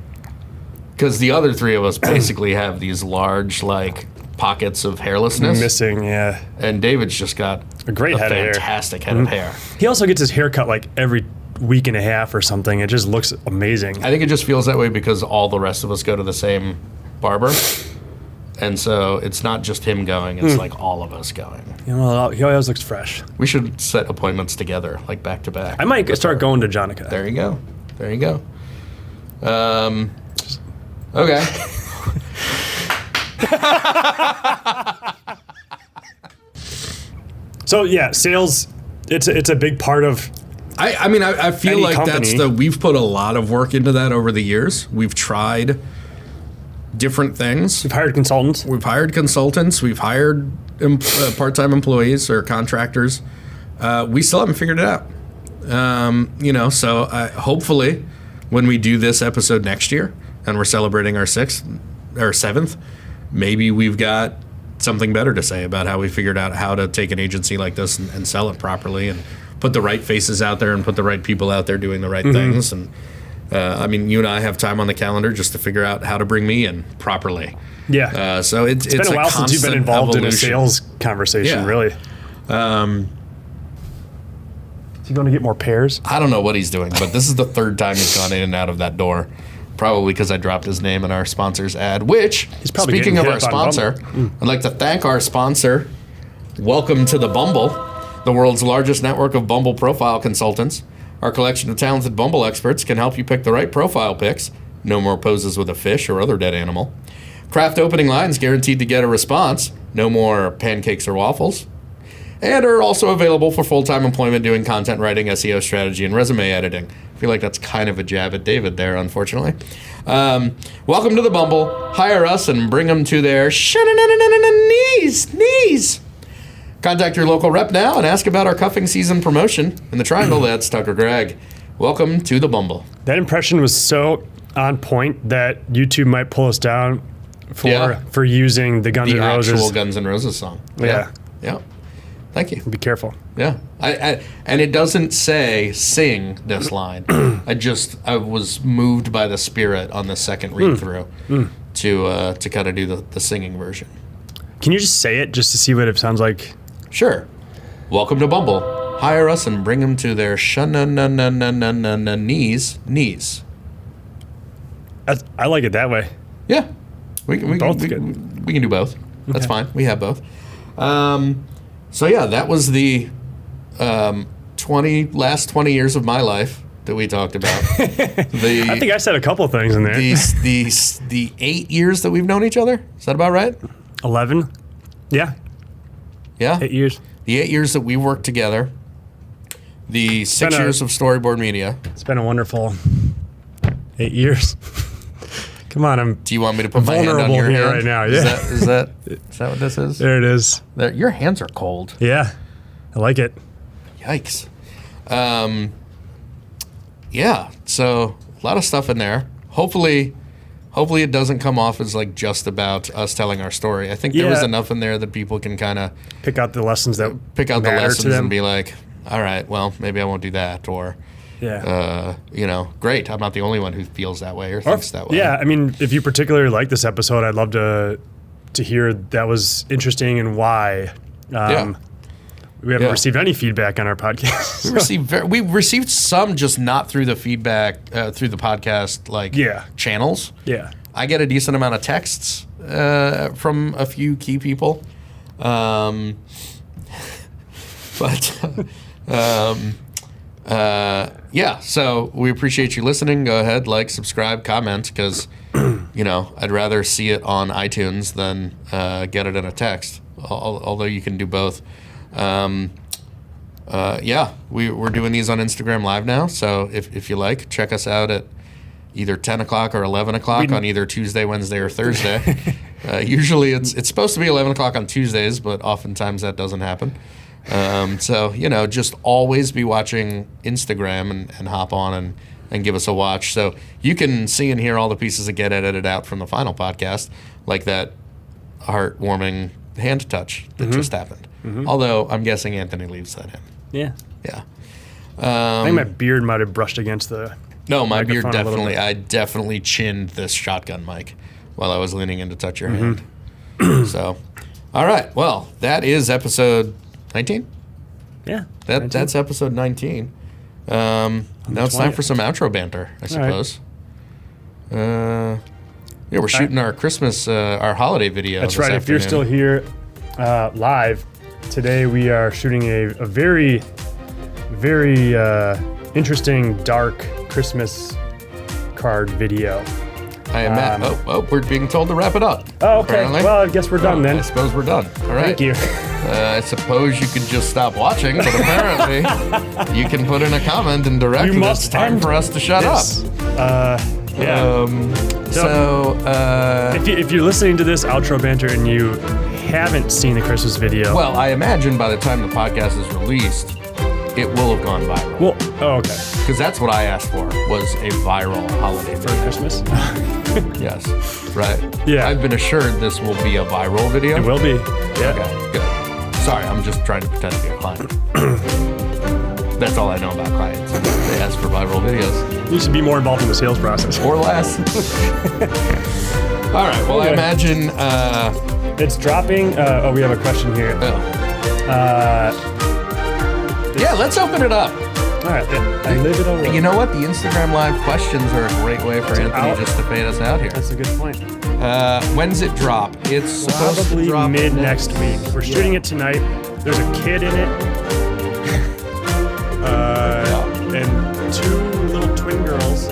Because the other three of us basically have these large, pockets of hairlessness. Missing, yeah. And David's just got a great head of hair. Fantastic head of hair. He also gets his hair cut every week and a half or something. It just looks amazing. I think it just feels that way because all the rest of us go to the same barber. And so it's not just him going, it's all of us going. He always looks fresh. We should set appointments together, back to back. I might start going to Jonica. There you go. Okay. So yeah, sales, it's a big part of I feel like company. We've put a lot of work into that over the years. We've tried different things. We've hired consultants. We've hired part-time employees or contractors. We still haven't figured it out. So hopefully when we do this episode next year and we're celebrating our 7th, maybe we've got something better to say about how we figured out how to take an agency like this and sell it properly and put the right faces out there and put the right people out there doing the right things. And you and I have time on the calendar just to figure out how to bring me in properly. Yeah. So it's been a while since you've been involved in a sales conversation, really. Is he going to get more pairs? I don't know what he's doing, but this is the third time he's gone in and out of that door. Probably because I dropped his name in our sponsor's ad, which, speaking of our sponsor, I'd like to thank our sponsor. Welcome to the Bumble, the world's largest network of Bumble profile consultants. Our collection of talented Bumble experts can help you pick the right profile pics. No more poses with a fish or other dead animal. Craft opening lines guaranteed to get a response. No more pancakes or waffles. And are also available for full-time employment doing content writing, SEO strategy, and resume editing. I feel like that's kind of a jab at David there, unfortunately. Welcome to the Bumble. Hire us and bring them to their knees. Contact your local rep now and ask about our cuffing season promotion. In the triangle, that's Tucker Gregg. Welcome to the Bumble. That impression was so on point that YouTube might pull us down for using the Guns N' Roses. The actual Guns N' Roses song. Yeah. Thank you. Be careful. Yeah. And it doesn't say sing this line. I was moved by the spirit on the second read through to kind of do the singing version. Can you just say it just to see what it sounds like? Sure. Welcome to Bumble. hire us and bring them to their knees. I like it that way. Yeah. We can do both. That's fine. We have both. So yeah, that was the last 20 years of my life that we talked about. I think I said a couple of things in there. The 8 years that we've known each other. Is that about right? 11. Yeah. Yeah. 8 years. The 8 years that we worked together. The 6 years of Storyboard Media. It's been a wonderful 8 years. Come on, Do you want me to put my hand on your hand right now? Yeah. Is that what this is? There it is. Your hands are cold. Yeah, I like it. Yikes. Yeah. So a lot of stuff in there. Hopefully it doesn't come off as like just about us telling our story. I think there was enough in there that people can kind of pick out the lessons that pick out the matter lessons to them. and be like, all right, well, maybe I won't do that, or great, I'm not the only one who feels that way or thinks that way. Yeah, I mean, if you particularly like this episode, I'd love to hear that was interesting and why. We haven't received any feedback on our podcast. We received some, just not through the feedback through the podcast channels. Yeah, I get a decent amount of texts from a few key people, So we appreciate you listening. Go ahead, like, subscribe, comment, because I'd rather see it on iTunes than get it in a text. Although you can do both. We're doing these on Instagram Live now, so if you like, check us out at either 10 o'clock or 11 o'clock on either Tuesday, Wednesday, or Thursday. Usually it's supposed to be 11 o'clock on Tuesdays, but oftentimes that doesn't happen. Just always be watching Instagram and hop on and give us a watch. So you can see and hear all the pieces that get edited out from the final podcast, like that heartwarming hand touch that just happened. Although I'm guessing Anthony leaves that in. Yeah. Yeah. I think my beard might have brushed against the my beard I definitely chinned this shotgun mic while I was leaning in to touch your hand. So, all right. Well, that is episode 19? Yeah. That's episode 19. Now it's time for some outro banter, I suppose. Right. We're shooting our Christmas, our holiday video. That's right. If you're still here live, today we are shooting a very, very interesting, dark Christmas card video. We're being told to wrap it up. Oh, okay. Apparently. Well, I guess we're done then. I suppose we're done. All right. Thank you. I suppose you could just stop watching, but apparently you can put in a comment and direct that it's time for us to shut up. If you're listening to this outro banter and you haven't seen the Christmas video, well, I imagine by the time the podcast is released, it will have gone viral. Well, okay. Because that's what I asked for, was a viral holiday for video. Christmas. Yes, right. Yeah. I've been assured this will be a viral video. It will be. Yeah. Okay, good. Sorry, I'm just trying to pretend to be a client. That's all I know about clients. They ask for viral videos. You should be more involved in the sales process. Or less. All right, well, I imagine... it's dropping... we have a question here. Let's open it up. All right, I live it over. You know what? The Instagram Live questions are a great way for Anthony just to fade us out here. That's a good point. When's it drop? It's supposed to drop mid next week. We're shooting it tonight. There's a kid in it. And two little twin girls.